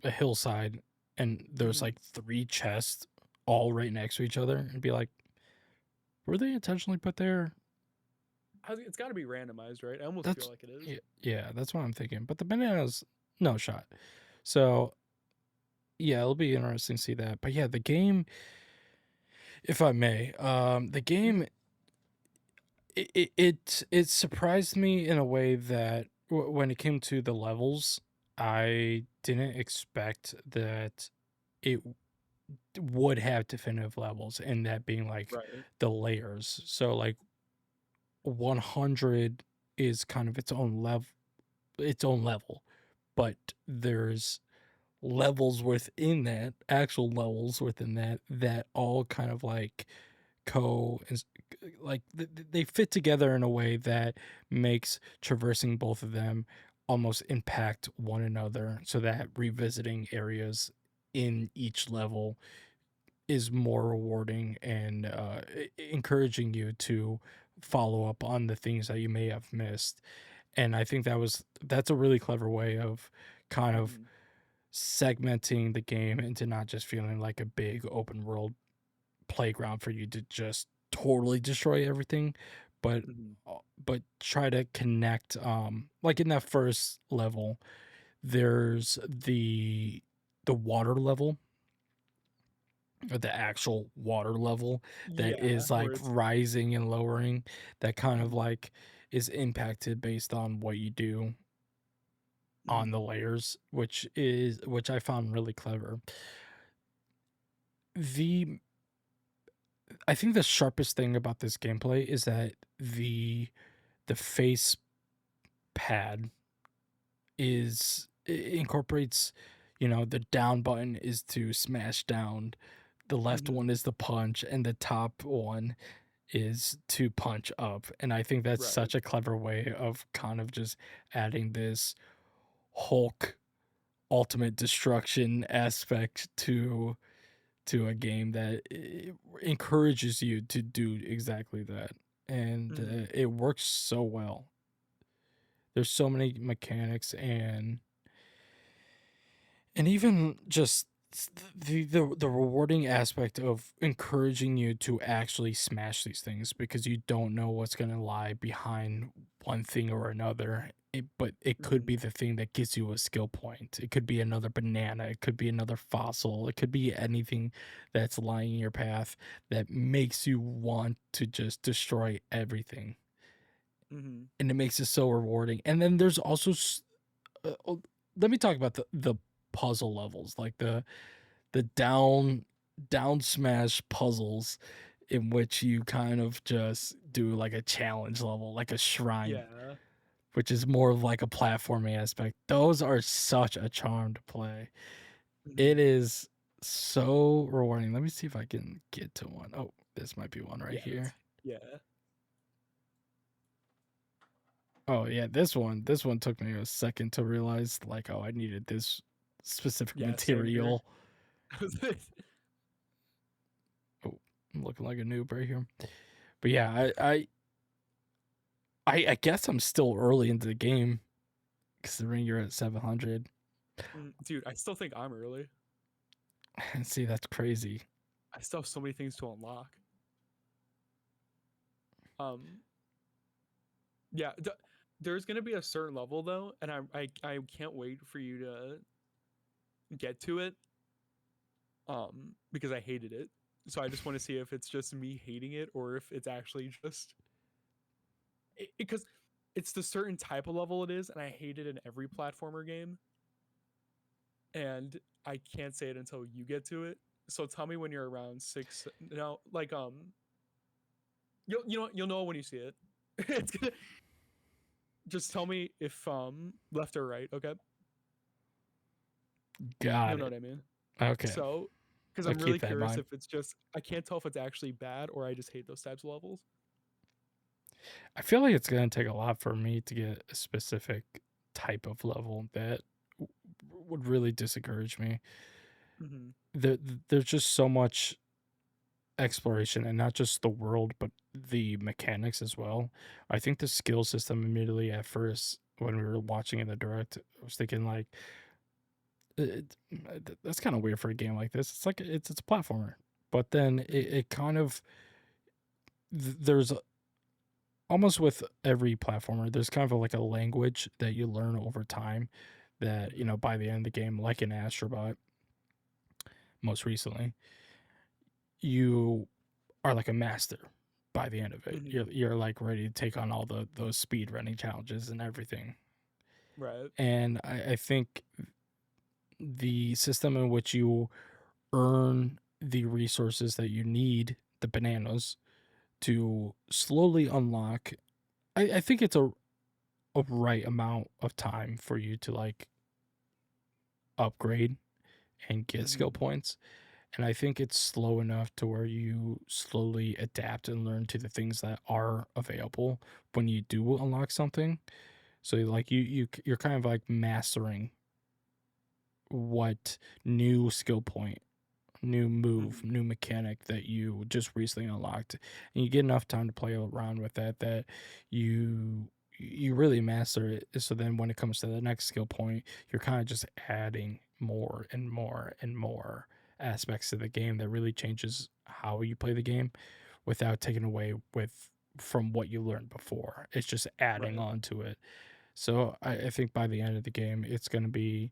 a hillside, and there's Mhm. like three chests all right next to each other, and be like, were they intentionally put there? It's got to be randomized, right? I almost feel That's like it is. yeah, yeah, that's what I'm thinking. But the bananas, no shot. So yeah, it'll be interesting to see that. But yeah, the game, if I may, the Mhm. game, it surprised me in a way that when it came to the levels, I didn't expect that it would have definitive levels, and that being like Right. the layers. So like 100 is kind of its own level, but there's levels within that, actual levels within that, that all kind of like co like they fit together in a way that makes traversing both of them almost impact one another, so that revisiting areas in each level is more rewarding and encouraging you to follow up on the things that you may have missed. And I think that's a really clever way of kind of Hmm. segmenting the game into not just feeling like a big open world playground for you to just totally destroy everything, but Hmm. try to connect. Like in that first level, there's the water level, or the actual water level, that Yeah, is where like it's rising and lowering, that kind of mhm, like is impacted based on what you do on the mhm, layers, which I found really clever. The I think the sharpest thing about this gameplay is that the face pad incorporates, the down button is to smash down, the left mhm, one is the punch, and the top one is to punch up. And I think that's right. such a clever way of kind of just adding this Hulk ultimate destruction aspect to a game that encourages you to do exactly that, and Mhm. it works so well. There's so many mechanics and even just the rewarding aspect of encouraging you to actually smash these things because you don't know what's going to lie behind one thing or another. But it could Mhm. be the thing that gives you a skill point. It could be another banana. It could be another fossil. It could be anything that's lying in your path that makes you want to just destroy everything. Mhm. And it makes it so rewarding. And then there's also let me talk about the puzzle levels, like the down smash puzzles in which you kind of just do like a challenge level, like a shrine, Yeah. which is more of like a platforming aspect. Those are such a charm to play. It Mhm. is so rewarding. Let me see if I can get to one. Oh, this might be one right Yeah, here. that's yeah. Oh yeah, this one took me a second to realize like, oh, I needed this specific Yeah, same here. material. Oh, I'm looking like a noob right here. But yeah, I guess I'm still early into the game considering you're at 700. Dude, I still think I'm early. And see, that's crazy. I still have so many things to unlock. Um, yeah, there's gonna be a certain level though, and I can't wait for you to get to it. Because I hated it. So I just want to see if it's just me hating it or if it's actually just because it's the certain type of level it is, and I hate it in every platformer game. And I can't say it until you get to it. So tell me when you're around six. No, like you'll know when you see it. It's gonna just tell me if left or right. Okay, Got you'll know it. what I mean. Okay. So because I'll I'm really keep that in curious mind. if it's just I can't tell if it's actually bad or I just hate those types of levels. I feel like it's going to take a lot for me to get a specific type of level that would really discourage me. Mm-hmm. There, there's just so much exploration and not just the world, but the mechanics as well. I think the skill system immediately at first, when we were watching in the direct, I was thinking like, that's kind of weird for a game like this. It's like it's a platformer, but then Mm-hmm. it kind of there's almost with every platformer, there's kind of like a language that you learn over time. That Mm-hmm. by the end of the game, like in Astrobot, most recently, you are like a master by the end of it. Mm-hmm. You're like ready to take on all those speed running challenges and everything. Right. And I think the system in which you earn the resources that you need, the bananas, to slowly unlock. I think it's a right amount of time for you to like upgrade and get skill Mm-hmm. points. And I think it's slow enough to where you slowly adapt and learn to the things that are available when you do unlock something. So like you're kind of like mastering what new skill point, new move, Mm-hmm. new mechanic that you just recently unlocked. And you get enough time to play around with that you really master it. So then when it comes to the next skill point, you're kind of just adding more and more and more aspects to the game that really changes how you play the game without taking away with from what you learned before. It's just adding Right. on to it. So I think by the end of the game, it's going to be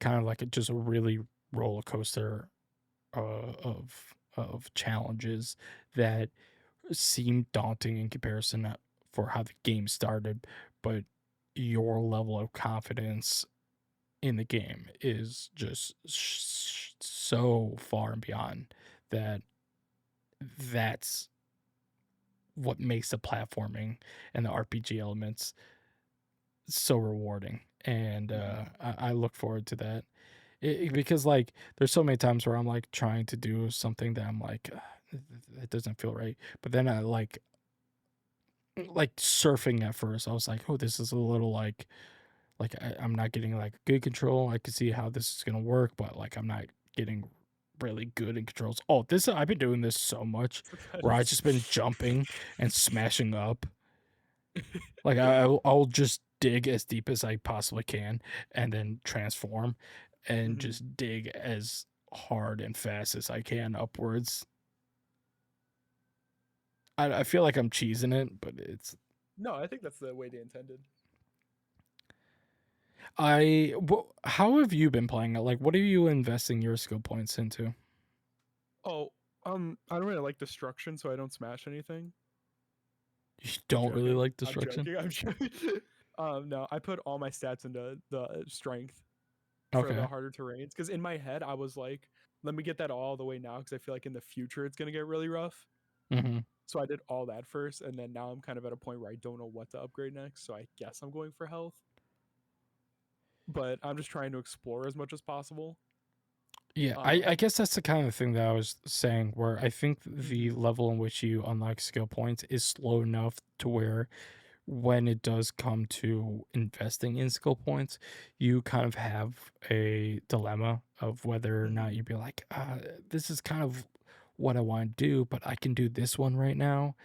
kind of like just a really roller coaster of challenges that seem daunting in comparison for how the game started, but your level of confidence in the game is just so far and beyond that. That's what makes the platforming and the RPG elements so rewarding, and Mm-hmm. I look forward to that. Because like there's so many times where I'm like trying to do something that I'm like it doesn't feel right, but then I like surfing at first I was like, oh, this is a little like Like I'm not getting like good control. I can see how this is gonna work, but like I'm not getting really good in controls. Oh, this I've been doing this so much That where I is. just been jumping and smashing up. Like I'll just dig as deep as I possibly can and then transform and Mhm. just dig as hard and fast as I can upwards. I feel like I'm cheesing it, but it's No, I think that's the way they intended. how have you been playing it? Like, what are you investing your skill points into? Oh, I don't really like destruction, so I don't smash anything. You I'm don't really joking. like I'm destruction? joking. I'm joking. No, I put all my stats into the strength for the Okay. harder terrains because in my head I was like, let me get that all the way now because I feel like in the future it's gonna get really rough. Hmm. So I did all that first, and then now I'm kind of at a point where I don't know what to upgrade next. So I guess I'm going for health, but I'm just trying to explore as much as possible. Yeah, I Um, guess that's the kind of thing that I was saying, where I think the mhm, level in which you unlock skill points is slow enough to where when it does come to investing in skill points, you kind of have a dilemma of whether or not mhm, you'd be like, this is kind of what I want to do, but I can do this one right now.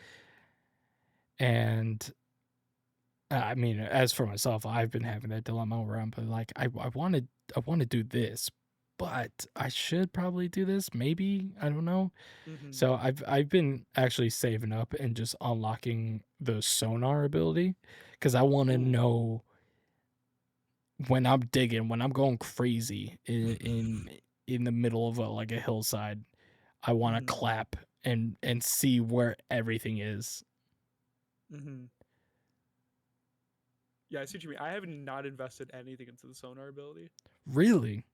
And I mean, as for myself, I've been having that dilemma where I'm like, I want to do this, but I should probably do this. Maybe I don't know. mhm. So I've been actually saving up and just unlocking the sonar ability because I want to Ooh. know when I'm digging, when I'm going crazy in the middle of like a hillside. I want to Mhm, clap and see where everything is. mhm. Yeah, I see what you mean. I haven't not invested anything into the sonar ability. Really,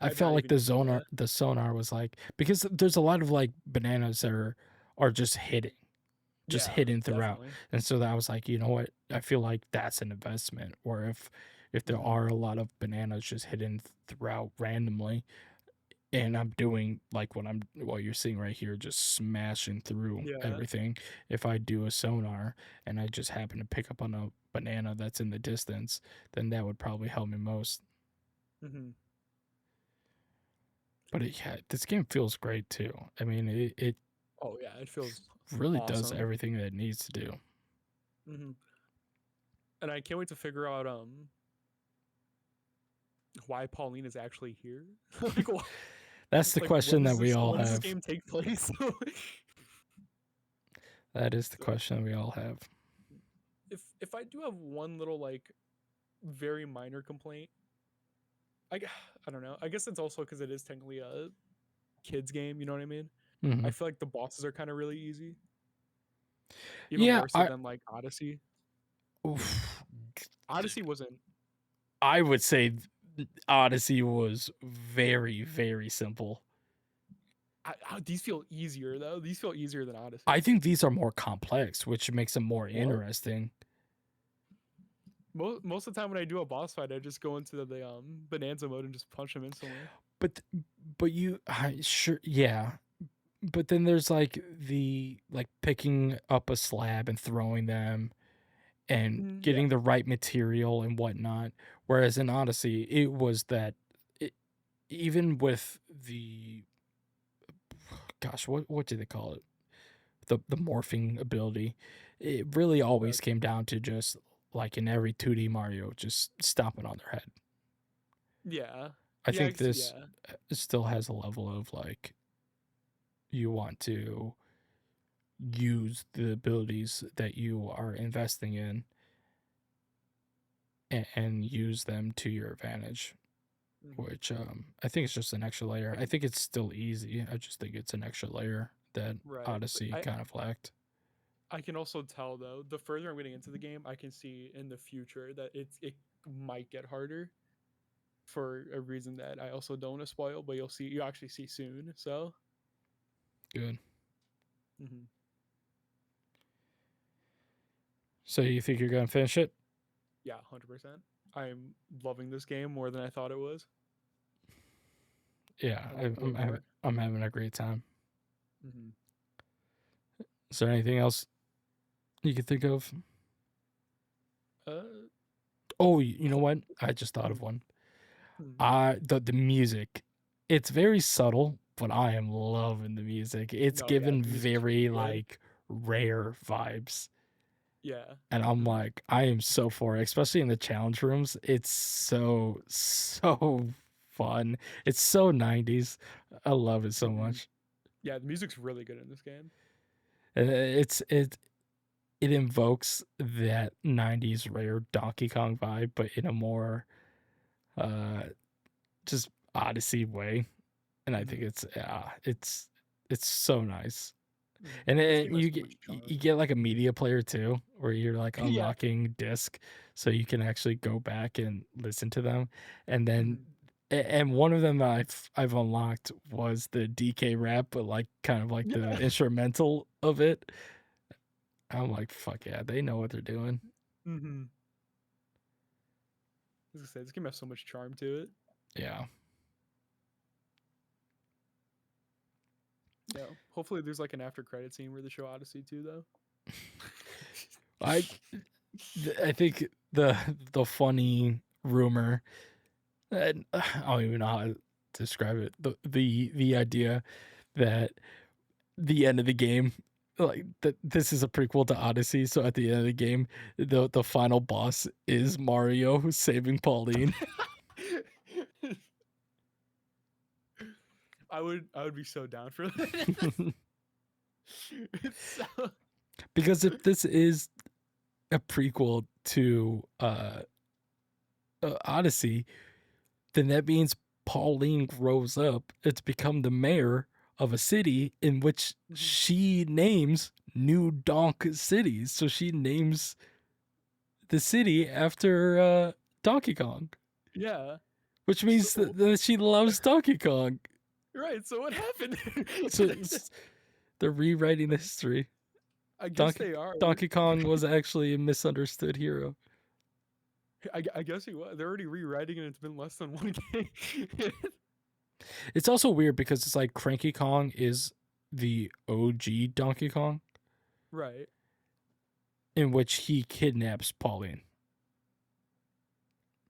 I I've felt not like even. Yeah. the sonar was like, because there's a lot of like bananas that are just Yeah, hidden throughout. definitely. And so that I was like, you know what? I feel like that's an investment. Or if there Mhm. are a lot of bananas just hidden throughout randomly, and I'm doing like what you're seeing right here, just smashing through Yeah. everything. If I do a sonar and I just happen to pick up on a banana that's in the distance, then that would probably help me most. Mhm. But yeah, this game feels great too. I mean, it Oh yeah, it feels really does awesome. everything that it needs to do. Mhm. And I can't wait to figure out why Pauline is actually here. like why, That's the like question that we all when does this have. game take place? That is the So question we all have. if I do have one little like very minor complaint, I don't know. I guess it's also because it is technically a kids game. You know what I mean? I Hmm. feel like the bosses are kind of really easy, even Yeah, more so than like Odyssey. oof, Odyssey wasn't. I would say Odyssey was very, very simple. These feel easier though. These feel easier than I Odyssey. think these are more complex, which makes them more What? interesting. Most of the time when I do a boss fight, I just go into the Bonanza mode and just punch him instantly. But sure, yeah. But then there's like the like picking up a slab and throwing them and Yeah. getting the right material and whatnot. Whereas in Odyssey, it was that it, even with the gosh, what do they call it? The morphing ability. It really Uh, always came down to just like in every 2D Mario, just stomping on their head. yeah. I Yeah. think this Yeah. still has a level of like you want to use the abilities that you are investing in and use them to your advantage. Hmm. Which I think it's just an extra layer. I think it's still easy. I just think it's an extra layer that Right. But Odyssey kind of lacked. I can also tell though, the further I'm getting into the game, I can see in the future that it might get harder for a reason that I also don't want to spoil, but you actually see soon. So, Good. hmm So you think you're gonna finish it? yeah, 100%. I'm loving this game more than I thought it was. Yeah, I like it way more. I'm having a great time. Hmm. Is there anything else you can think of? Uh, Oh, you know what? I just thought of Mm, one. mm. The music, it's very subtle, but I am loving the music. It's No, yeah, given the music's really very good. like rare vibes. Yeah. And I'm Mhm, like, I am so for it, especially in the challenge rooms. It's so fun. It's so 90s. I love it so mhm. much. Yeah, the music's really good in this game. And it invokes that 90s rare Donkey Kong vibe, but in a more uh just Odyssey way. And I think Mhm, it's so nice. mhm. And This it, game has you so get much you charm. get like a media player too, where you're like Yeah. unlocking disc, so you can actually go back and listen to them. And then Mhm. and one of them I've unlocked was the DK rap, but like kind of like the Yeah. instrumental of it. I'm like, fuck yeah, they know what they're doing. Mhm. I was gonna say, this game has so much charm to it. Yeah. Yeah. Hopefully there's like an after credit scene where they show Odyssey too, though. I I think the funny rumor, and I don't even know how to describe it. The idea that the end of the game, like that this is a prequel to Odyssey, so at the end of the game, the final boss is Mario who's saving Pauline. I would be so down for that. It's so Because if this is a prequel to Odyssey, then that means Pauline grows up. It's become the mayor of a city in which Mhm. she names new donk cities. So she names the city after Donkey Kong, Yeah. which means So that she loves Donkey Kong. right, so what happened? So they're rewriting the history. I guess Donkey they are. Donkey Kong was actually a misunderstood hero. I guess he was. They're already rewriting and it's been less than one game. It's also weird because it's like Cranky Kong is the OG Donkey Kong, Right. in which he kidnaps Pauline.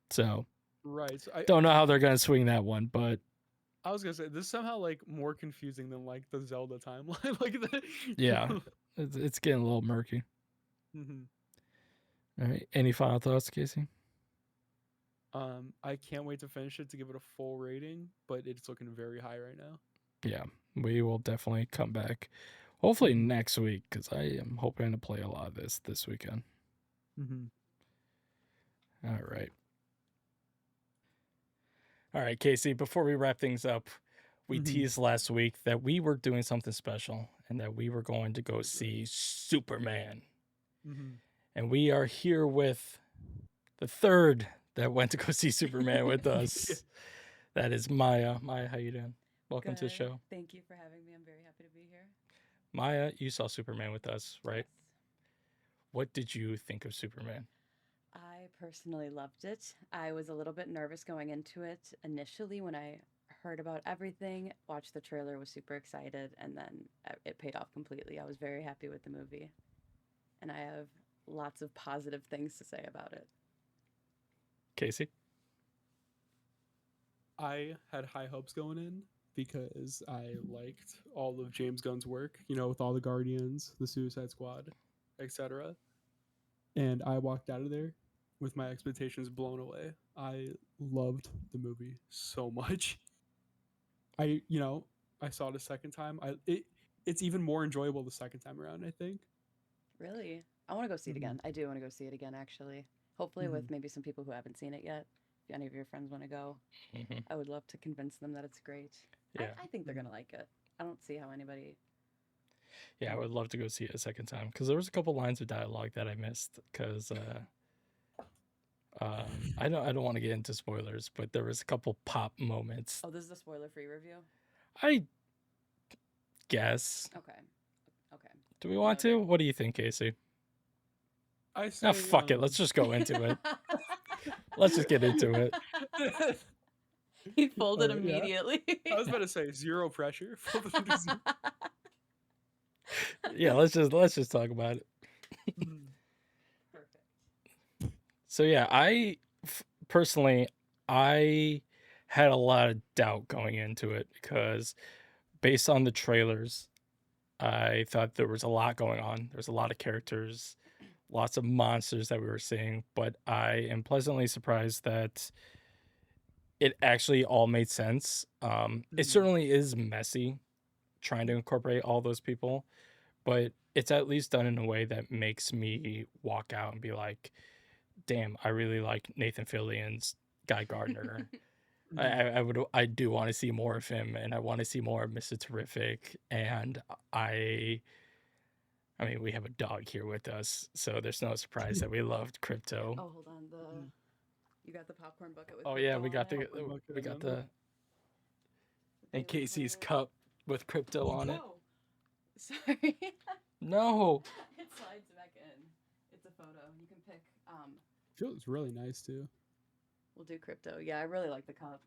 So Right. So don't know how they're gonna swing that one, but I was gonna say this is somehow like more confusing than like the Zelda timeline. like yeah, the it's getting a little murky. Mhm. All right, any final thoughts, Casey? I can't wait to finish it to give it a full rating, but it's looking very high right now. Yeah, we will definitely come back. Hopefully Mhm. next week, because I am hoping to play a lot of this weekend. Mhm. All right. All right, Casey, before we wrap things up, we Mhm. teased last week that we were doing something special and that we were going to go What is it? see Superman. Mhm. And we are here with the third that went to go see Superman with Yeah. us. That is Maya. Maya, how you doing? Welcome to the Good. show. Thank you for having me. I'm very happy to be here. Maya, you saw Superman with us, right? Yes. What did you think of Superman? I personally loved it. I was a little bit nervous going into it initially when I heard about everything, watched the trailer, was super excited, and then it paid off completely. I was very happy with the movie, and I have lots of positive things to say about it. Casey? I had high hopes going in because I liked all of James Gunn's work, with all the Guardians, the Suicide Squad, etc. And I walked out of there with my expectations blown away. I loved the movie so much. I saw it a second time. It's even more enjoyable the second time around, I think. Really? I want to go see it Mhm. again. I do want to go see it again, actually. Hopefully, Mhm. with maybe some people who haven't seen it yet. If any of your friends want to go, Hmm. I would love to convince them that it's great. I, Yeah. I think they're going Mhm. to like it. I don't see how anybody. Yeah, I would love to go see it a second time because there was a couple lines of dialogue that I missed because I don't want to get into spoilers, but there was a couple pop moments. Oh, this is a spoiler free review? I guess. Okay. Okay. Do we want to? Noted. What do you think, Casey? I Ah, say fuck it. Let's just go into it. Let's just get into it. He all folded right, yeah. immediately. I was about to say zero pressure. Yeah, let's just talk about it. Mhm. Perfect. So yeah, personally, I had a lot of doubt going into it because based on the trailers, I thought there was a lot going on. There's a lot of characters, lots of monsters that we were seeing, but I am pleasantly surprised that it actually all made sense. It Mhm. certainly is messy trying to incorporate all those people, but it's at least done in a way that makes me walk out and be like, damn, I really like Nathan Fillion's Guy Gardner. Mhm. I do want to see more of him, and I want to see more of Mr. Terrific. And I, I mean, we have a dog here with us, so there's no surprise that we loved Crypto. Oh, hold on. Mhm. You got the popcorn bucket with Oh yeah, crypto on it. Popcorn bucket we got again. the The and David Casey's Crow. cup with Crypto on it. Whoa. Sorry. No, It slides back in. It's a photo. You can pick. Feels really nice too. We'll do crypto. Yeah, I really like the cup.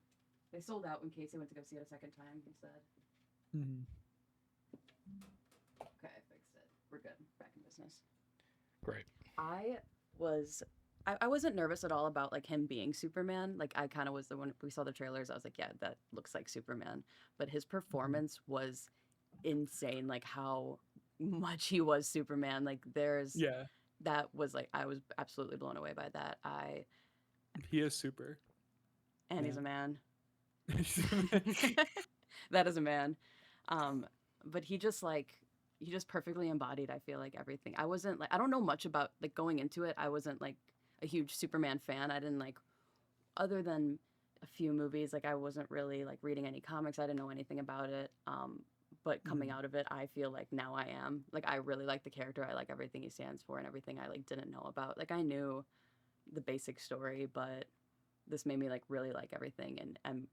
They sold out when Casey went to go see it a second time. He said, Mhm. "Okay, I fixed it. We're good. Back in business." great. I was. I wasn't nervous at all about like him being Superman. Like I kind of was the one we saw the trailers. I was like, yeah, that looks like Superman. But his Mhm. performance was insane. Like how much he was Superman. Like there's Yeah, that was like I was absolutely blown away by that. he is super. And he's Yeah. a man. That is a man. Um, but he just perfectly embodied, I feel like, everything. I wasn't like I don't know much about like going into it. I wasn't like a huge Superman fan. I didn't like other than a few movies, like I wasn't really like reading any comics. I didn't know anything about it. But coming Mhm. out of it, I feel like now I am. Like I really like the character. I like everything he stands for and everything I like didn't know about. Like I knew the basic story, but this made me like really like everything and I'm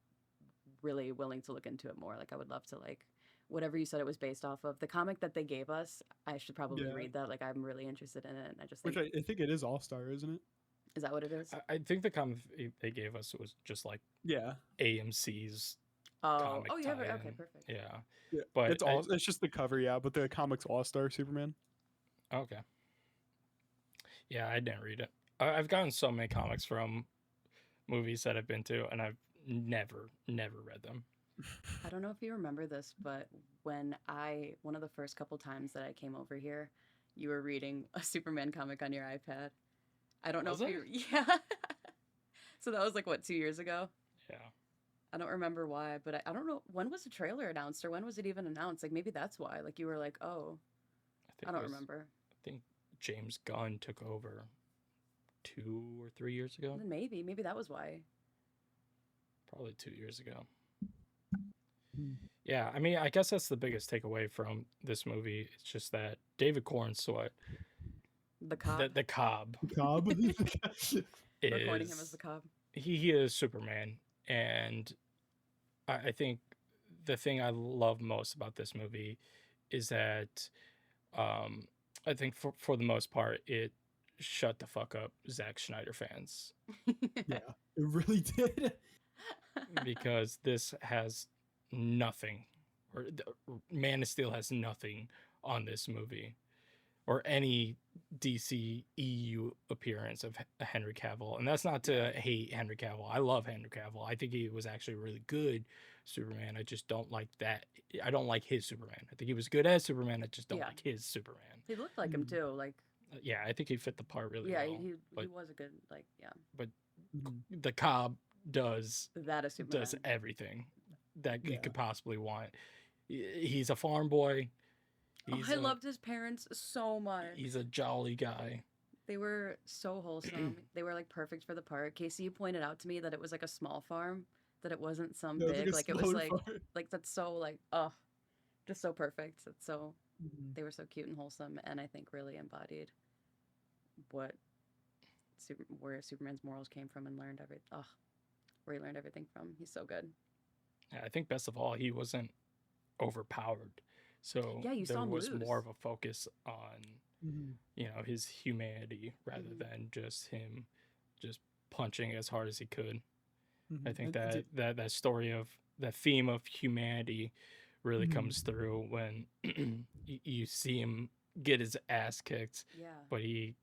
really willing to look into it more. Like I would love to like whatever you said it was based off of. The comic that they gave us, I should probably Yeah, read that. Like I'm really interested in it. And I just which think I think it is All Star, isn't it? is that what it is? I think the comic they gave us was just like Yeah, AMC's Oh, comic oh, you have it. Okay, tie-in. perfect. Yeah, yeah. but It's all. It's just the cover, yeah. But the comic's All Star Superman. okay. Yeah, I didn't read it. I've gotten so many comics from movies that I've been to, and I've never read them. I don't know if you remember this, but one of the first couple times that I came over here, you were reading a Superman comic on your iPad. I don't know Was if it? you, yeah. So that was like what, 2 years ago? Yeah, I don't remember why, but I don't know when was the trailer announced or when was it even announced? Like maybe that's why. Like you were like, oh, I I think it don't was. remember. I think James Gunn took over 2 or 3 years ago. Then maybe that was why. Probably 2 years ago. Mhm. Yeah, I mean, I guess that's the biggest takeaway from this movie. It's just that David Cornswet, The Cobb. the Cobb, Cobb. We're coining him as the is Cobb. he is Superman, and I think the thing I love most about this movie is that um, I think for the most part it shut the fuck up Zack Schneider fans Yeah, it really did. because this has nothing, or Man of Steel has nothing on this movie or any DC EU appearance of Henry Cavill. And that's not to hate Henry Cavill. I love Henry Cavill. I think he was actually really good Superman. I just don't like that. I don't like his Superman. I think he was good as Superman. I just don't Yeah, like his Superman. he looked like him Mhm. too. Like Yeah, I think he fit the part really yeah, well. he But was a good like yeah. but Mhm. the Cobb does That is does Superman. everything that you Yeah. could possibly want. He's a farm boy. Oh, He's I a loved his parents so he's much. a jolly guy. They were so wholesome. They were like perfect for the part. Casey, you pointed out to me that it was like a small farm, that it wasn't some That was like big. a Like it was smaller fart. like that's so like oh, just so perfect. It's so Mhm. they were so cute and wholesome, and I think really embodied what where Superman's morals came from and learned where he learned everything from. He's so good. I think best of all, he wasn't overpowered. So Yeah, you there saw him was more lose. of a focus on, Mhm. his humanity rather Hmm. than just him just punching as hard as he could. I Mhm. think And that that story of that theme of humanity really mhm. comes through when you see him get his ass kicked, Yeah. but he,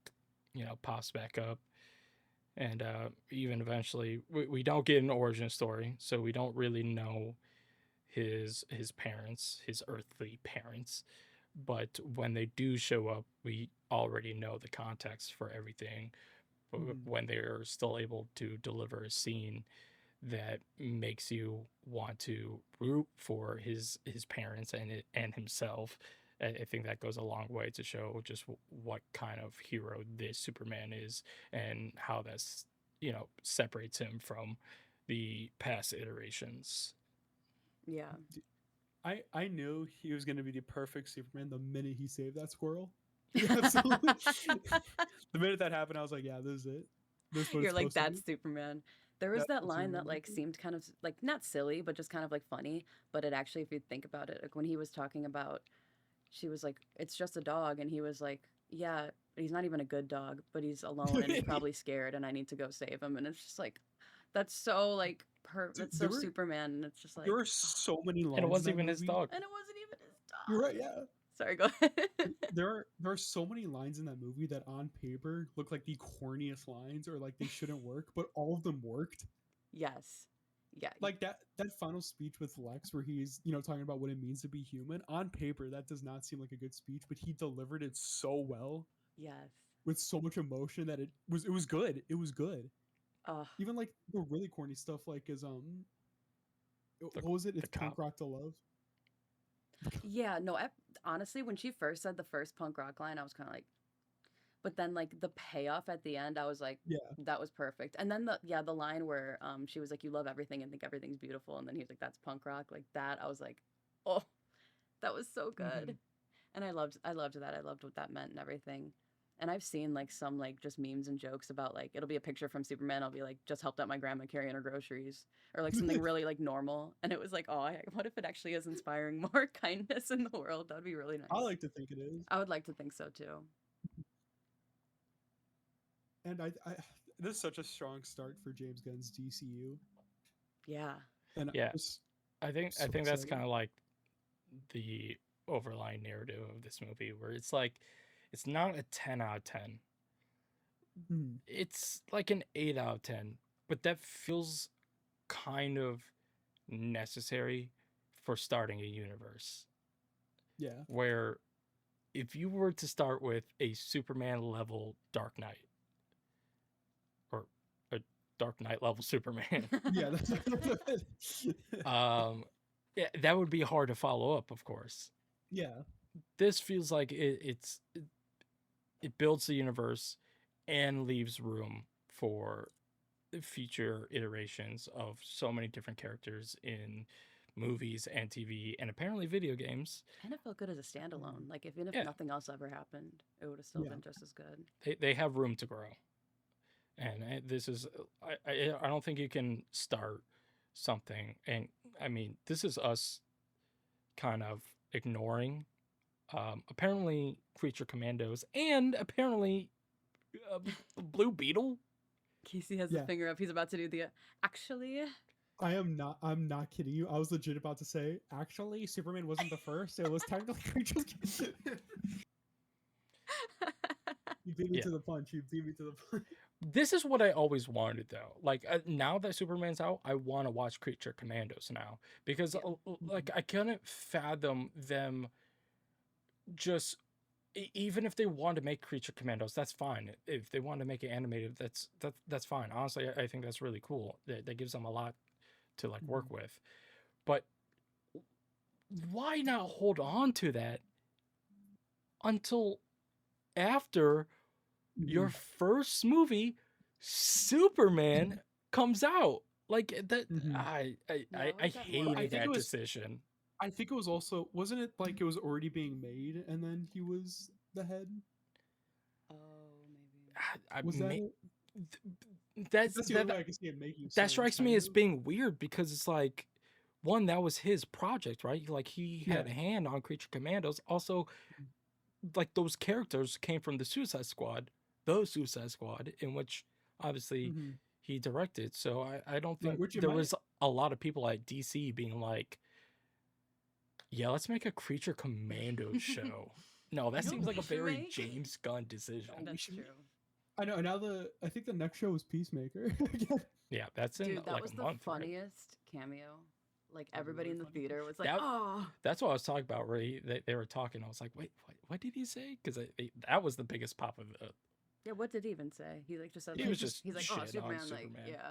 pops back up. and even eventually we don't get an origin story, so we don't really know his parents, his earthly parents. But when they do show up, we already know the context for everything. Mhm. When they're still able to deliver a scene that makes you want to root for his parents and himself. I think that goes a long way to show just what kind of hero this Superman is and how that's separates him from the past iterations. Yeah. I knew he was gonna be the perfect Superman the minute he saved that squirrel. He absolutely. The minute that happened, I was like, yeah, this is it. This is what it's You're like, supposed to that's be. Superman. There was That's that what line that Superman like is. seemed kind of like not silly, but just kind of like funny. But it actually, if you think about it, like when he was talking about, she was like, "It's just a dog," and he was like, "Yeah, he's not even a good dog, but he's alone and he's probably scared, and I need to go save him." And it's just like, that's so like Dude, that's so Superman, and it's just there like, were so many And it lines in wasn't that even his movie. dog. and it wasn't even his You're right, dog. yeah. Sorry, go ahead. There are so many lines in that movie that on paper look like the corniest lines or like they shouldn't work, but all of them worked. Yes, yeah, Like that final speech with Lex where he's, talking about what it means to be human. On paper, that does not seem like a good speech, but he delivered it so well yes. with so much emotion that it was good. It was good. Oh, Even like the really corny stuff like is The what was it? the It's punk cop. rock to love. yeah. No, honestly, when she first said the first punk rock line, I was kind of like, but then like the payoff at the end, I was like, Yeah. that was perfect. And then the line where she was like, "You love everything and think everything's beautiful," and then he was like, "That's punk rock," like that. I was like, oh, that was so Hmm. good. And I loved that. I loved what that meant and everything. And I've seen like some like just memes and jokes about like it'll be a picture from Superman. I'll be like, just helped out my grandma carrying her groceries, or like something really like normal. And it was like, oh, what if it actually is inspiring more kindness in the world? That'd be really I nice. like to think it is. I would like to think so too. And I this is such a strong start for James Gunn's DCU. Yeah. And I'm Yeah, just I so think that's excited. kind of like the overlying narrative of this movie, where it's like it's not a 10 out of 10. Hmm. It's like an 8 out of 10, but that feels kind of necessary for starting a universe. Yeah. Where if you were to start with a Superman level Dark Knight or a Dark Knight level Superman, Yeah, that's um, yeah, that would be hard to follow up, of course. yeah. This feels like it builds the universe and leaves room for future iterations of so many different characters in movies and TV and apparently video games. And it felt good as a Mhm. standalone. Like if, even if Yeah, nothing else ever happened, it would have still Yeah. been just as good. they have room to grow. And this is I don't think you can start something, and I mean this is us kind of ignoring apparently Creature Commandos and apparently uh, Blue Beetle. Casey has the Yeah. finger up. He's about to do the actually. I'm not kidding you. I was legit about to say, actually, Superman wasn't the first. It was technically Creatures. You beat me Yeah, to the punch. You beat me to the punch. this is what I always wanted though. Like now that Superman's out, I want to watch Creature Commandos now because Yeah. like I couldn't fathom them just even if they want to make Creature Commandos, that's fine. If they want to make it animated, that's fine. Honestly, I think that's really cool. That gives them a lot to like work Mhm. with. But why not hold on to that until after your Mhm. first movie, Superman, comes out? Like that, Mhm. Yeah, I I like that more But I hated think it that approach. was. decision. I think it was also. Wasn't it like it was already being made, and then he was the head? Oh, maybe. I, Was that it? that's That's the only way I can see it making that sense. strikes me Kind as of. being weird because it's like one that was his project, right? Like he had Yeah. a hand on Creature Commandos. Also, like those characters came from the Suicide Squad, in which obviously Hmm. he directed. So I don't Right. think Which it there might. was a lot of people at DC being like, yeah, let's make a Creature Commandos show. No, that You know seems what like we a should very make. James Gunn decision. we That's should. true. I know. Now I think the next show is Peacemaker. Again. Yeah, that's in Dude, that like was a the month, right? funniest cameo. Like That was a everybody really in the funny theater one. was like, That "Oh." that's what I was talking about. Where they were talking, I was like, wait, what did he say? Because that was the biggest pop of the. Yeah, what did he even say? He like just said He like was just he's like, "Oh, shitting on Superman." Like, Superman. yeah,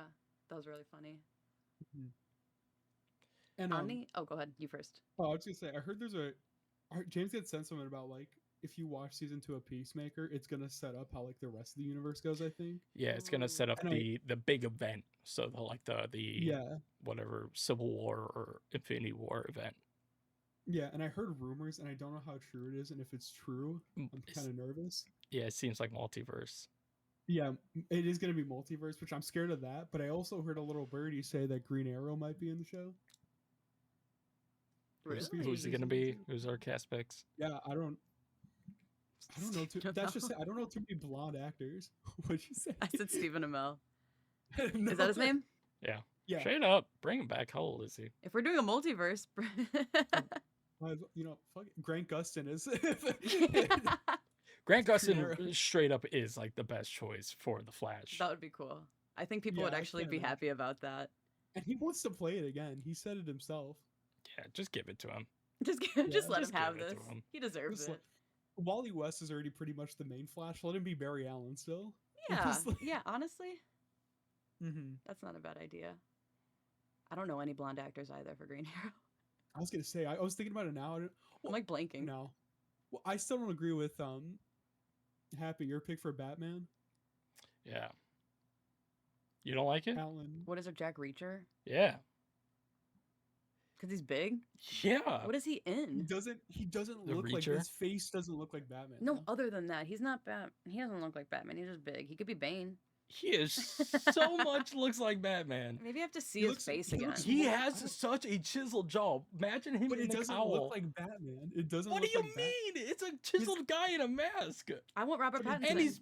that was really funny. Mhm. And Omni? Oh, go ahead. You first. oh, I was gonna say, I heard James had said something about like if you watch season 2 of Peacemaker, it's gonna set up how like the rest of the universe goes. I think. Yeah, it's gonna set up And I the big event. So the yeah whatever Civil War or Infinity War event. yeah, and I heard rumors, and I don't know how true it is, and if it's true, I'm kind of nervous. Yeah, it seems like multiverse. Yeah, it is gonna be multiverse, which I'm scared of that. But I also heard a little birdie say that Green Arrow might be in the show. Who's Really? who's it gonna be? Who's our cast picks? Yeah, I don't know. Stephen That's just Amell. it. I don't know too many blonde actors. What'd you say? I said Stephen Amell. No. Is that his name? Yeah. Yeah. Straight up, bring him back. How old is he? If we're doing a multiverse, Fuck it. Grant Gustin is. Grant Green Gustin Arrow. straight up is like the best choice for the Flash. that would be cool. I think people Yeah, would I actually can't be imagine. happy about that. And he wants to play it again. He said it himself. Yeah, just give it to him. Just Yeah, just let just him have give it to this. him. He deserves Just it. let- Wally West is already pretty much the main Flash. Let him be Barry Allen still. Yeah, Just like- yeah. Honestly, Mhm. that's not a bad idea. I don't know any blonde actors either for Green Arrow. I was gonna say. I was thinking about it now. I'm like blanking. No. Well, I still don't agree with Happy. Your pick for Batman, Yeah. You don't like it? Alan. What is it, Jack Reacher? Yeah. Because he's big. Yeah. What is he He in? doesn't. He doesn't The look like Reacher? his face. Doesn't look like Batman. No, though. other than that, he's not Bat. He doesn't look like Batman. He's just big. He could be Bane. He is so much looks like Batman. Maybe I have to see He his looks- face he again. looks- He Well, I has don't- such a chiseled jaw. Imagine him But in it the doesn't cowl. look like Batman. It doesn't. What do look you like Bat- mean? It's a chiseled guy in a mask. I want Robert But Pattinson. And he's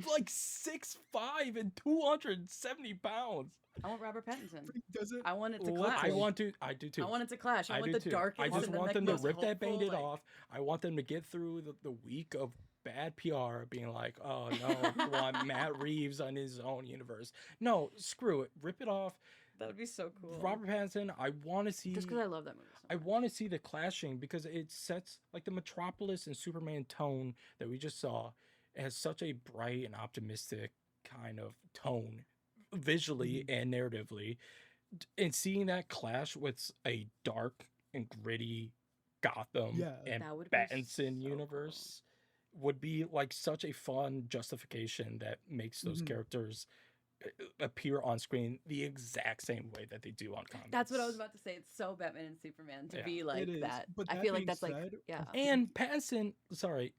like 6'5" and 270 pounds. I want Robert Pattinson. But he doesn't. I want it to look clash. I like- do too. I want it to clash. I I want do the too. darkest. I just and the want them most to rip that hopeful, Band-Aid like- off. I want them to get through the week of bad PR being like, oh no, we want Matt Reeves on his own universe. No, screw it. Rip it off. That would be so cool. Robert Pattinson, I want to see Just because I love that movie. So I much. want to see the clashing because it sets like the Metropolis and Superman tone that we just saw. It has such a bright and optimistic kind of tone visually and narratively. And seeing that clash with a dark and gritty Gotham Yeah. and That would be Pattinson so cool. universe would be like such a fun justification that makes those Mhm. characters appear on screen the exact same way that they do on comics. That's what I was about to say. It's so Batman and Superman to Yeah. be like It is, that. but I that feel like being that's like said, yeah. And Pattinson, sorry,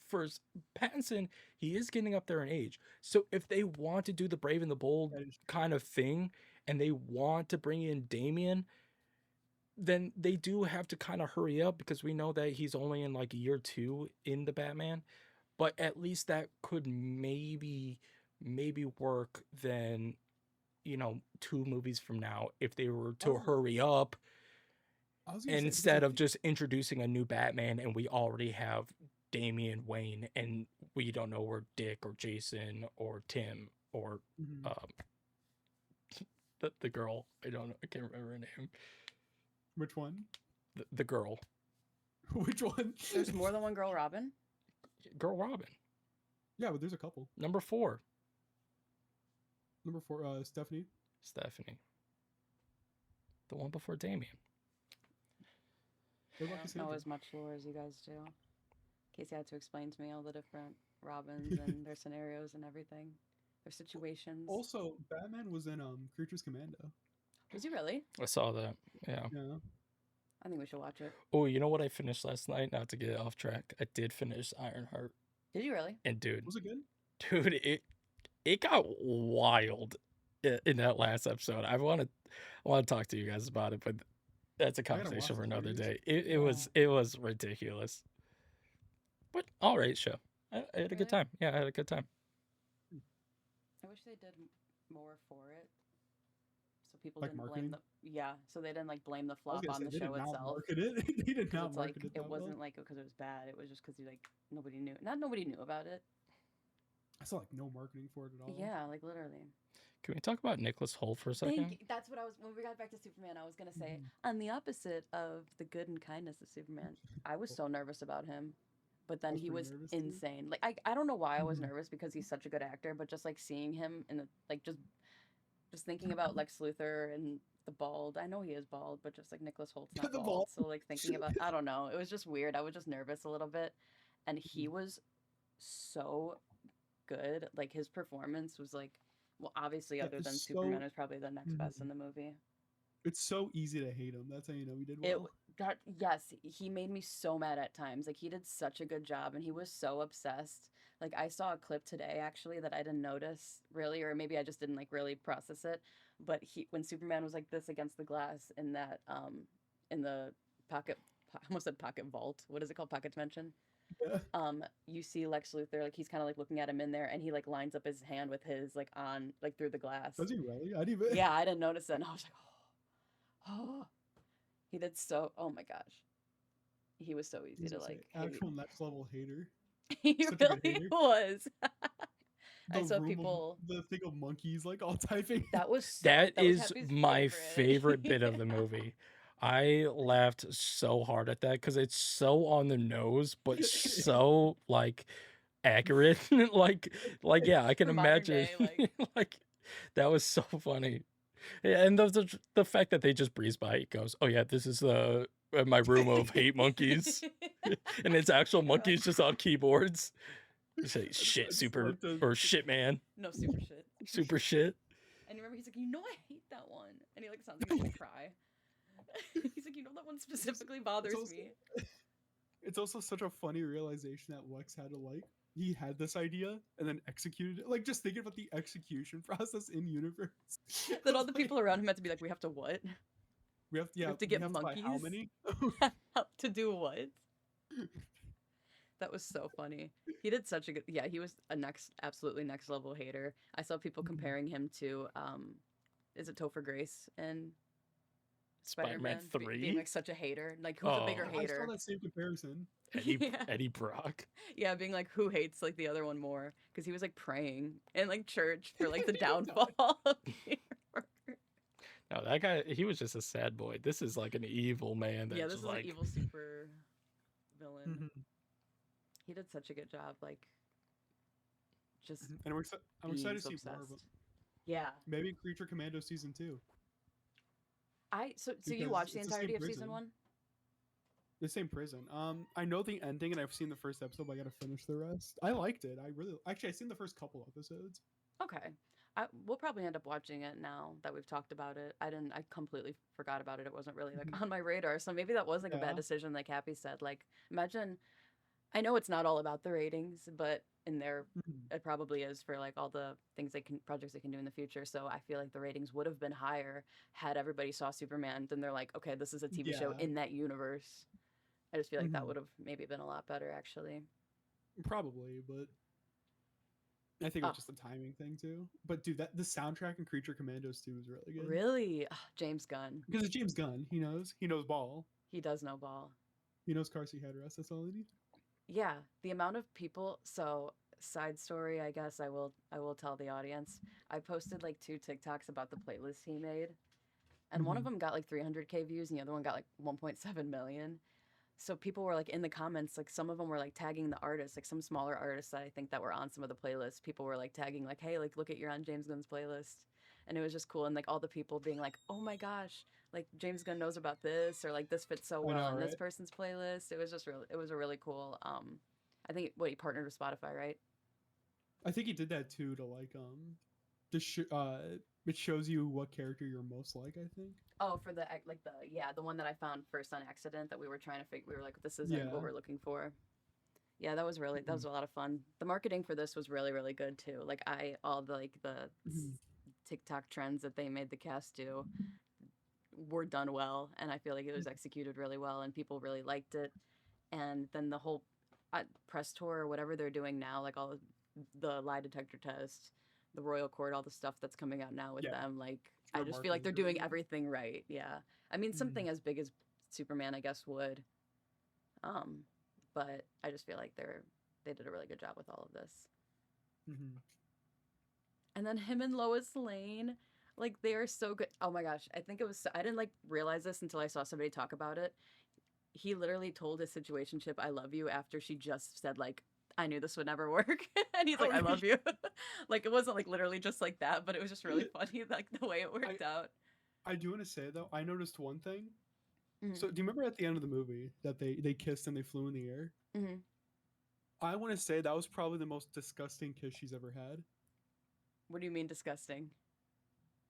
first, Pattinson, he is getting up there in age. So if they want to do the Brave and the Bold That is kind of thing and they want to bring in Damian, then they do have to kind of hurry up because we know that he's only in like year 2 in the Batman. But at least that could maybe work then, 2 movies from now if they were to Oh. hurry up I was gonna say, because I instead of think- just introducing a new Batman and we already have Damian Wayne and we don't know where Dick or Jason or Tim or Mhm. the girl, I don't know, I can't remember her name. Which one? The girl. Which one? There's more than one girl Robin. Girl Robin. Yeah, but there's a couple. Number 4, Number 4, Stephanie. Stephanie. The one before Damian. What I about don't Cassandra? know as much lore as you guys do. Casey had to explain to me all the different Robins and their scenarios and everything, their situations. Also, Batman was in Creatures Commando. Was he really? I saw that. Yeah. Yeah. I think we should watch it. Oh, you know what I finished last night? Not to get off track. I did finish Ironheart. Did you really? And dude, Was it good? it got wild in that last episode. I want to talk to you guys about it, but that's a gotta watch conversation for the another series. day. It was ridiculous, but all right, show. I had a Really? good time. Yeah, I had a good time. I wish they did more for it, so people Like didn't marketing? blame so they didn't like blame the I was flop gonna on say, the they did show not itself. market it. They did 'Cause not it's like market it. it wasn't like because it was bad. It was just because like nobody knew. Not nobody knew about it. I saw like no marketing for it at all. Yeah, like literally. Can we talk about Nicholas Hoult for a second? That's what I was when we got back to Superman. I was gonna say Mhm. on the opposite of the good and kindness of Superman, I was so nervous about him, but I then was he pretty was nervous too. insane. Like I don't know why I was Mhm. nervous because he's such a good actor, but just like seeing him in the like just thinking about Lex Luthor and the bald. I know he is bald, but just like Nicholas Holt's not The ball. bald, so like thinking about I don't know. It was just weird. I was just nervous a little bit, and he was so good. Like his performance was like, well, obviously, Yeah, other than it's Superman, so is probably the next best in mhm. the movie. It's so easy to hate him. That's how you know he did It well. that yes, he made me so mad at times. Like he did such a good job, and he was so obsessed. Like I saw a clip today actually that I didn't notice really, or maybe I just didn't like really process it. But he when Superman was like this against the glass in that in the pocket, I almost said pocket vault. What is it called? Pocket dimension. Yeah. You see Lex Luthor, like he's kind of like looking at him in there, and he like lines up his hand with his like on like through the glass. Does he really? I didn't even. Yeah, I didn't notice it, and I was like, oh, he did so. Oh my gosh, he was so easy He's to just like an hate. actual next level hater. He Such a good really hater. was. I The saw room of people. the thing of monkeys like all typing. That That was is Happy's my favorite. favorite bit of the movie. I laughed so hard at that because it's so on the nose, but so like accurate. like yeah, I can For modern imagine. day, like like that was so funny. Yeah, and the fact that they just breeze by, it goes, "Oh yeah, this is the my room of hate monkeys," and it's actual yeah, monkeys just on keyboards. You say I shit, just super like to. or shit, man, no super shit. super shit. And remember, he's like, you know, I hate that one, and he like sounds like he's gonna cry. He's like, you know, that one It's just. specifically It's bothers also. me. It's also such a funny realization that Lex had to like. He had this idea and then executed it. Like just thinking about the execution process in universe. That all Of, the like, people around him had to be like, we have to what? we have We yeah have to we get have to buy how monkeys many? to do what? That was so funny. He did such a good. Yeah, he was a absolutely next level hater. I saw people comparing him to, is it Topher Grace in Spider Spider-Man Man, being 3. like such a hater. Like, who's a bigger Oh, I saw hater? that same comparison. Yeah, Eddie Brock. yeah, being like, who hates like the other one more? Because he was like praying in like church for like the He died. downfall of Peter Parker. No, that guy, he was just a sad boy. This is like an evil man Yeah, that this just is an like evil super villain. Mhm, He did such a good job, like just mhm. And I'm being excited to so see more of him. obsessed. Yeah, Maybe in Creature Commando season 2 so you because watched the it's the same entirety of season prison. one? The same prison. I know the ending and I've seen the first episode, but I gotta finish the rest. I liked it. I really actually I've seen the first couple episodes. Okay. We'll probably end up watching it now that we've talked about it. I completely forgot about it. It wasn't really like Mhm. on my radar. So maybe that was like a bad Yeah. decision, like Happy said. Like, imagine, I know it's not all about the ratings, but in there, Mhm. it probably is for like all the things projects they can do in the future. So I feel like the ratings would have been higher had everybody saw Superman. Then they're like, okay, this is a TV show Yeah. in that universe. I just feel like that Mhm. would have maybe been a lot better, actually. Probably, but I think it was Oh, just a timing thing too. But dude, that the soundtrack in Creature Commandos 2 is really good really? Ugh, James Gunn. because it's James Gunn. He knows. He knows ball. He does know ball. He knows car seat headrest. That's all he needs. Yeah, the amount of people. So, side story, I guess I will tell the audience. I posted like two TikToks about the playlist he made, and one of Mhm. them got like 300K views, and the other one got like 1.7 million. So people were like in the comments, like some of them were like tagging the artists, like some smaller artists that I think that were on some of the playlists. People were like tagging, like, "Hey, like look at you're on James Gunn's playlist," and it was just cool. And like all the people being like, "Oh my gosh, like James Gunn knows about this," or like this fits so I well know, on this right? person's playlist. It was just really, it was a really cool. I think what he partnered with Spotify, right? I think he did that too to like it shows you what character you're most like. I think. Oh, for the like the one that I found first on accident that we were trying to figure. We were like, this isn't what Yeah. we're looking for. Yeah, that was Mhm. a lot of fun. The marketing for this was really really good too. Like all the like the Mhm. TikTok trends that they made the cast do were done well, and I feel like it was executed really well, and people really liked it. And then the whole press tour or whatever they're doing now, like all the lie detector test, the royal court, all the stuff that's coming out now with Yeah. them, like I Their just feel like marketing's they're really doing good. everything right. Yeah, I mean Mhm. something as big as Superman, I guess would, um, but I just feel like they did a really good job with all of this. Mhm. And then him and Lois Lane, like they are so good. Oh my gosh, I think it was. I didn't like realize this until I saw somebody talk about it. He literally told his situationship, "I love you," after she just said like, "I knew this would never work," and he's Oh, like, "I love you." Like it wasn't like literally just like that, but it was just really funny, like the way it worked out. I do want to say though, I noticed one thing. Mhm. So do you remember at the end of the movie that they kissed and they flew in the air? Mhm. I want to say that was probably the most disgusting kiss she's ever had. What do you mean disgusting?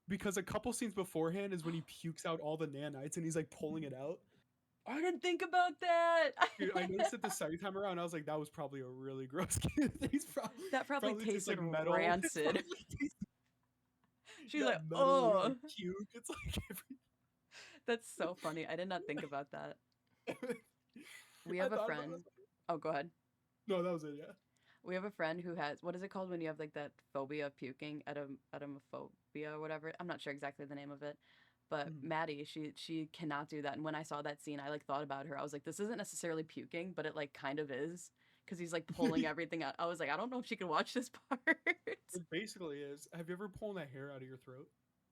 Because a couple scenes beforehand is when he pukes out all the nanites and he's like pulling it out. I didn't think about that. Dude, I noticed it the second time around. I was like, that was probably a really gross kiss. He's That probably tastes tasted like metal. It's rancid. probably tastes- She's yeah, like, metal and, "Oh, like, puke. It's like every. that's so funny." I did not think about that. We I have a thought about it, I friend. was like, Oh, go ahead. no, that was it. Yeah. We have a friend who has, what is it called when you have like that phobia of puking, edemophobia or whatever. I'm not sure exactly the name of it, but Mhm. Maddie, she cannot do that. And when I saw that scene, I like thought about her. I was like, this isn't necessarily puking, but it like kind of is because he's like pulling everything out. I was like, I don't know if she can watch this part. It basically is. Have you ever pulled that hair out of your throat?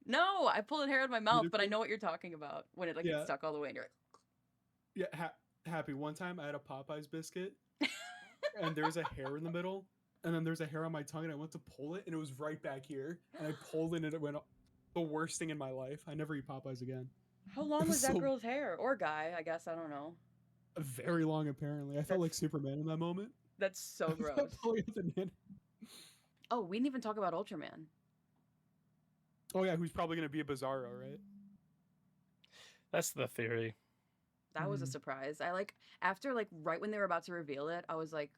No, I pulled hair out of my mouth, Neither but I did- know what you're talking about when it like gets Yeah. stuck all the way and you're Yeah. Happy. One time I had a Popeyes biscuit and there's a hair in the middle, and then there's a hair on my tongue, and I went to pull it, and it was right back here, and I pulled it, and it went the worst thing in my life. I never eat Popeyes again. How long It was was that so girl's hair or guy? I guess I don't know. very long. Apparently, I felt like Superman in that moment. That's so gross. Pulling out the Oh, we didn't even talk about Ultraman. Oh yeah, who's probably gonna be a Bizarro, right? That's the theory. That was a Mhm. surprise. I like after like right when they were about to reveal it, I was like,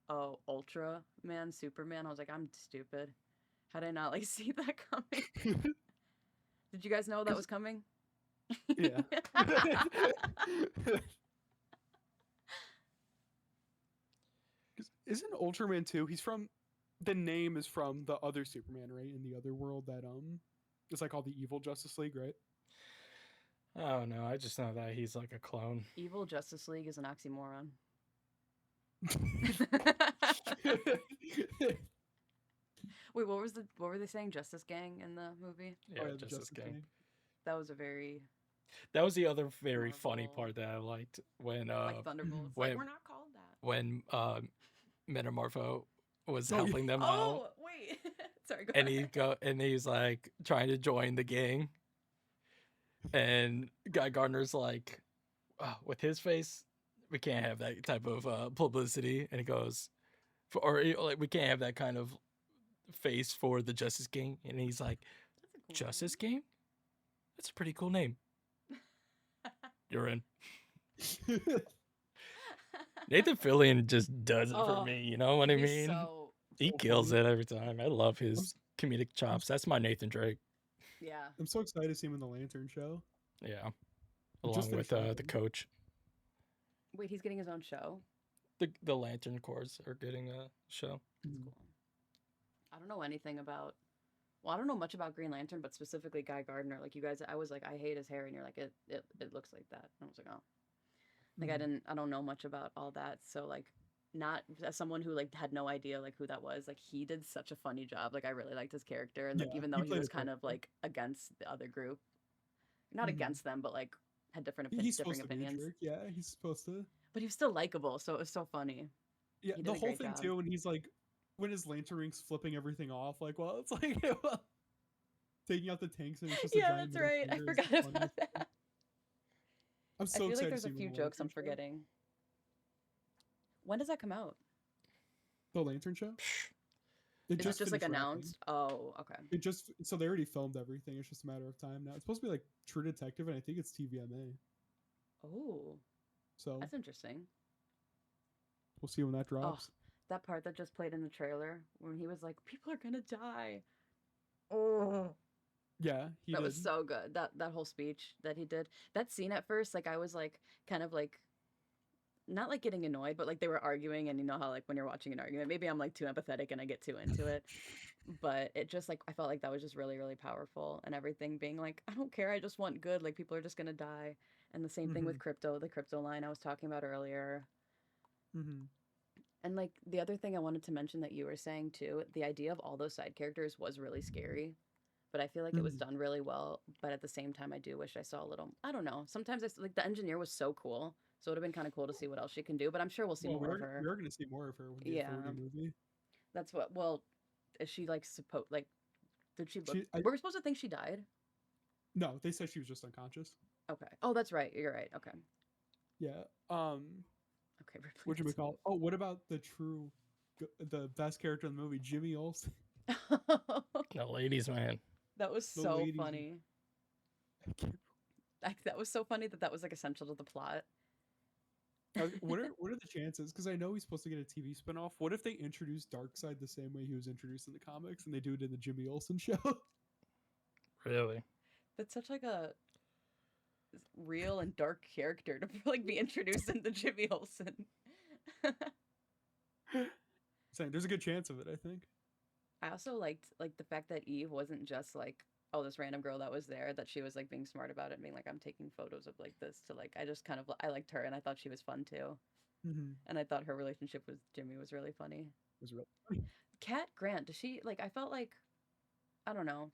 "Oh, Ultra Man, Superman." I was like, "I'm stupid. How did I not like see that coming?" Did you guys know that 'Cause- was coming? yeah. 'Cause isn't Ultraman 2? He's from. The name is from the other Superman, right? In the other world that it's like all the evil Justice League, right? Oh no, I just know that he's like a clone. Evil Justice League is an oxymoron. Wait, what were they saying? Justice Gang in the movie? Yeah, Oh, yeah, the Justice Justice Gang. Gang. That was a very That was the other very funny Marvel. part that I liked when like Thunderbolts. when- Like we're not called that. when Metamorpho was Oh, yeah. helping them out, Oh, wait. Sorry, go and ahead. he's like trying to join the gang, and Guy Gardner's like, oh, with his face, we can't have that type of publicity, and he goes, like we can't have that kind of face for the Justice Gang, and he's like, That's a cool Justice Gang? That's a pretty cool name. You're in. Nathan Fillion just does it for Oh, me. You know what I He's mean? so He so kills funny. it every time. I love his comedic chops. That's my Nathan Drake. yeah. I'm so excited to see him in the Lantern show. Yeah, We just along with finished the watching. coach. Wait, he's getting his own show. The Lantern Corps are getting a show. That's Mhm. cool. I don't know anything about. Well, I don't know much about Green Lantern, but specifically Guy Gardner. Like you guys, I was like, I hate his hair, and you're like, it looks like that. And I was like, oh, like Mhm. I don't know much about all that. So like, not as someone who like had no idea like who that was. Like he did such a funny job. Like I really liked his character, and like Yeah, even though he he played was it kind of perfectly. like against the other group, not Mhm. against them, but like had He's differing supposed to be a opinions. jerk. Yeah, he's supposed to. But he was still likable, so it was so funny. Yeah, He the did a whole great thing job. too, when he's like, when his lantern ring's flipping everything off, like, well, it's like, well, taking out the tanks and it's just a Yeah, giant that's middle right. I finger is the forgot about funniest thing. that. I'm I so feel like excited to there's see a him in few the jokes I'm Lantern show. forgetting. When does that come out? The Lantern show? Psh, It Is it just just like finished wrapping. announced? Oh, okay. It just so they already filmed everything. It's just a matter of time now. It's supposed to be like True Detective, and I think it's TVMA. Oh, So that's interesting. we'll see when that Oh, drops. that part that just played in the trailer when he was like, "People are gonna die." Oh, Yeah, he that did. was so good. That whole speech that he did. That scene at first, like I was like, kind of like, not like getting annoyed, but like they were arguing, and you know how like when you're watching an argument, maybe I'm like too empathetic and I get too into it. But it just like I felt like that was just really really powerful, and everything being like, I don't care, I just want good. Like people are just gonna die, and the same thing Mhm. with crypto, the crypto line I was talking about earlier. Mhm. And like the other thing I wanted to mention that you were saying too, the idea of all those side characters was really scary, but I feel like it was Mhm. done really well. But at the same time, I do wish I saw a little. I don't know. Sometimes like the engineer was so cool, so it would have been kind of cool to see what else she can do. But I'm sure we'll see Well, more of her. we are going to see more of her with the Yeah, Authority movie. that's what. Well, is she like supposed like? Did she look? She, I, Were we supposed to think she died? no, they said she was just unconscious. Okay. Oh, that's right. You're right. Okay. Yeah. Okay. What you Ripley. call? Oh, what about the best character in the movie, Jimmy Olsen, The ladies, man. That was the so ladies. funny. Like, that was so funny that that was like essential to the plot. What are the chances? Because I know he's supposed to get a TV spinoff. What if they introduce Darkseid the same way he was introduced in the comics, and they do it in the Jimmy Olsen show? Really? That's such like a real and dark character to like be introduced into Jimmy Olsen. Saying there's a good chance of it. I think. I also liked like the fact that Eve wasn't just like, oh, this random girl that was there, that she was like being smart about it and being like, I'm taking photos of like this to like, I just kind of I liked her and I thought she was fun too. Mm-hmm. And I thought her relationship with Jimmy was really funny. It was really funny. Cat Grant, does she like? I felt like I don't know.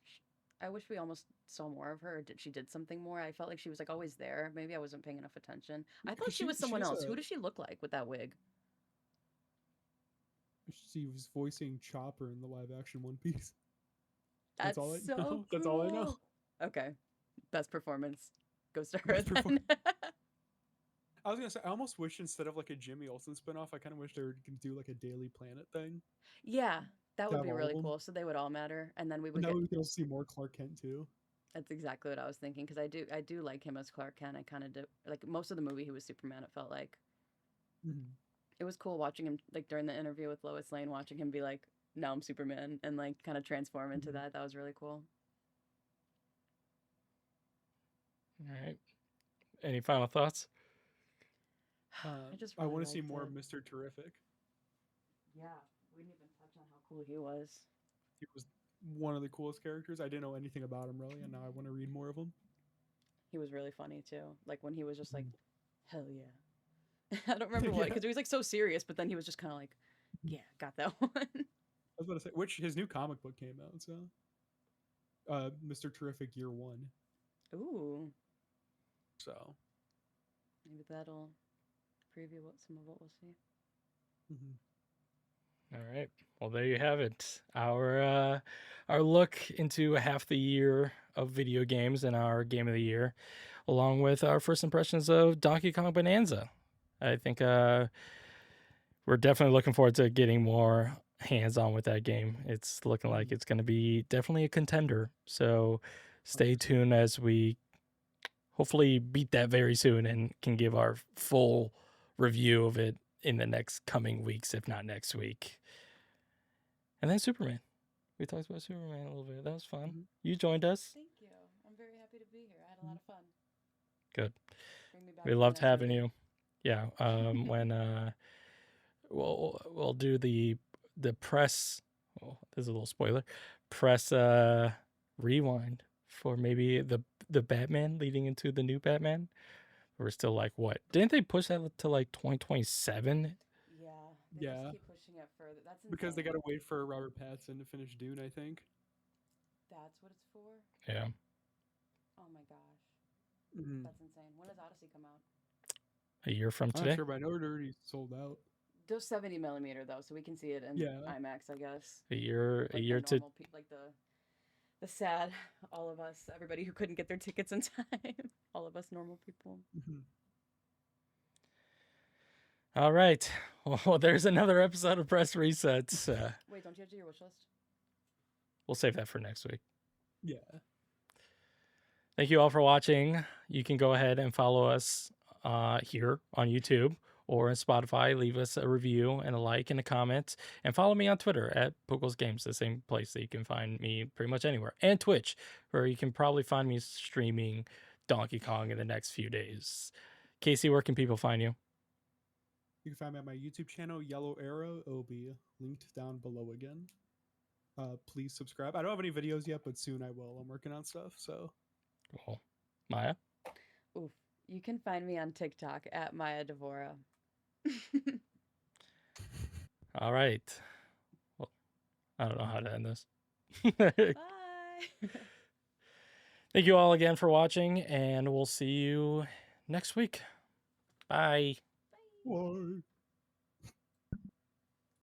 I wish we almost saw more of her. Or did she did something more? I felt like she was like always there. Maybe I wasn't paying enough attention. I thought Because she was she someone has else. a Who does she look like with that wig? she was voicing Chopper in the live action One Piece. That's That's all I so know. cool. That's all I know. Okay, best performance goes to her Best then. I was gonna say, I almost wish instead of like a Jimmy Olsen spinoff, I kind of wish they were gonna do like a Daily Planet thing Yeah, that to would have be all of really them, cool. So they would all matter, and then we and would that get. way we could also see more Clark Kent too. That's exactly what I was thinking because I do like him as Clark Kent. I kind of do like most of the movie he was Superman. It felt like Mm-hmm. it was cool watching him like during the interview with Lois Lane, watching him be like, "Now I'm Superman," and like kind of transform into Mm-hmm. that. That was really cool. All right. Any final thoughts? I just I really want to see liked more it. of Mr. Terrific. Yeah, we didn't even touch on how cool he was. He was one of the coolest characters. I didn't know anything about him really, and now I want to read more of him. He was really funny too. Like when he was just like, Mhm. "Hell yeah." I don't remember what Yeah, because he was like so serious, but then he was just kind of like, "Yeah, got that one." I was about to say, which his new comic book came out, so Mr. Terrific Year One. Ooh, So maybe that'll preview what some of what we'll see. mhm. All right. Well, there you have it. Our look into half the year of video games and our game of the year, along with our first impressions of Donkey Kong Bonanza. I think we're definitely looking forward to getting more hands-on with that game. It's looking like Mhm. it's going to be definitely a contender. So stay 100%. tuned as we hopefully beat that very soon and can give our full review of it in the next coming weeks, if not next week. And then Superman. We talked about Superman a little bit. That was fun. Mhm. You joined us. Thank you. I'm very happy to be here. I had a Mhm. lot of fun. Good. Bring me back We for the loved next having movie. you. Yeah. When we'll do the press. Well, there's a little spoiler. Press rewind for maybe the Batman leading into the new Batman. We're still like what? Didn't they push that to like 2027? Yeah, they just Yeah, keep pushing it further. That's because they insane. gotta wait for Robert Pattinson to finish Dune, I think. That's what it's for? Yeah. Oh my gosh. Mhm. That's insane. When does Odyssey come out? A year from I'm not today. sure, but I know it already sold out. Those 70 millimeter though, so we can see it in Yeah. IMAX, I guess. A year. Like A year the to. normal people, like the sad, all of us, everybody who couldn't get their tickets in time, all of us normal people. Mhm. All right. Well, there's another episode of Press Resets. Wait, don't you have to do your wish list? We'll save that for next week. Yeah. Thank you all for watching. You can go ahead and follow us here on YouTube or on Spotify. Leave us a review and a like and a comment. And follow me on Twitter at Poogles Games, the same place that you can find me pretty much anywhere. And Twitch, where you can probably find me streaming Donkey Kong in the next few days. Casey, where can people find you? You can find me on my YouTube channel, Yellow Arrow. It will be linked down below again. Please subscribe. I don't have any videos yet, but soon I will. I'm working on stuff, so. Cool. Maya? Oof. You can find me on TikTok at Maya Devora. All right. Well, I don't know how to end this. Bye. Thank you all again for watching, and we'll see you next week. Bye. Why?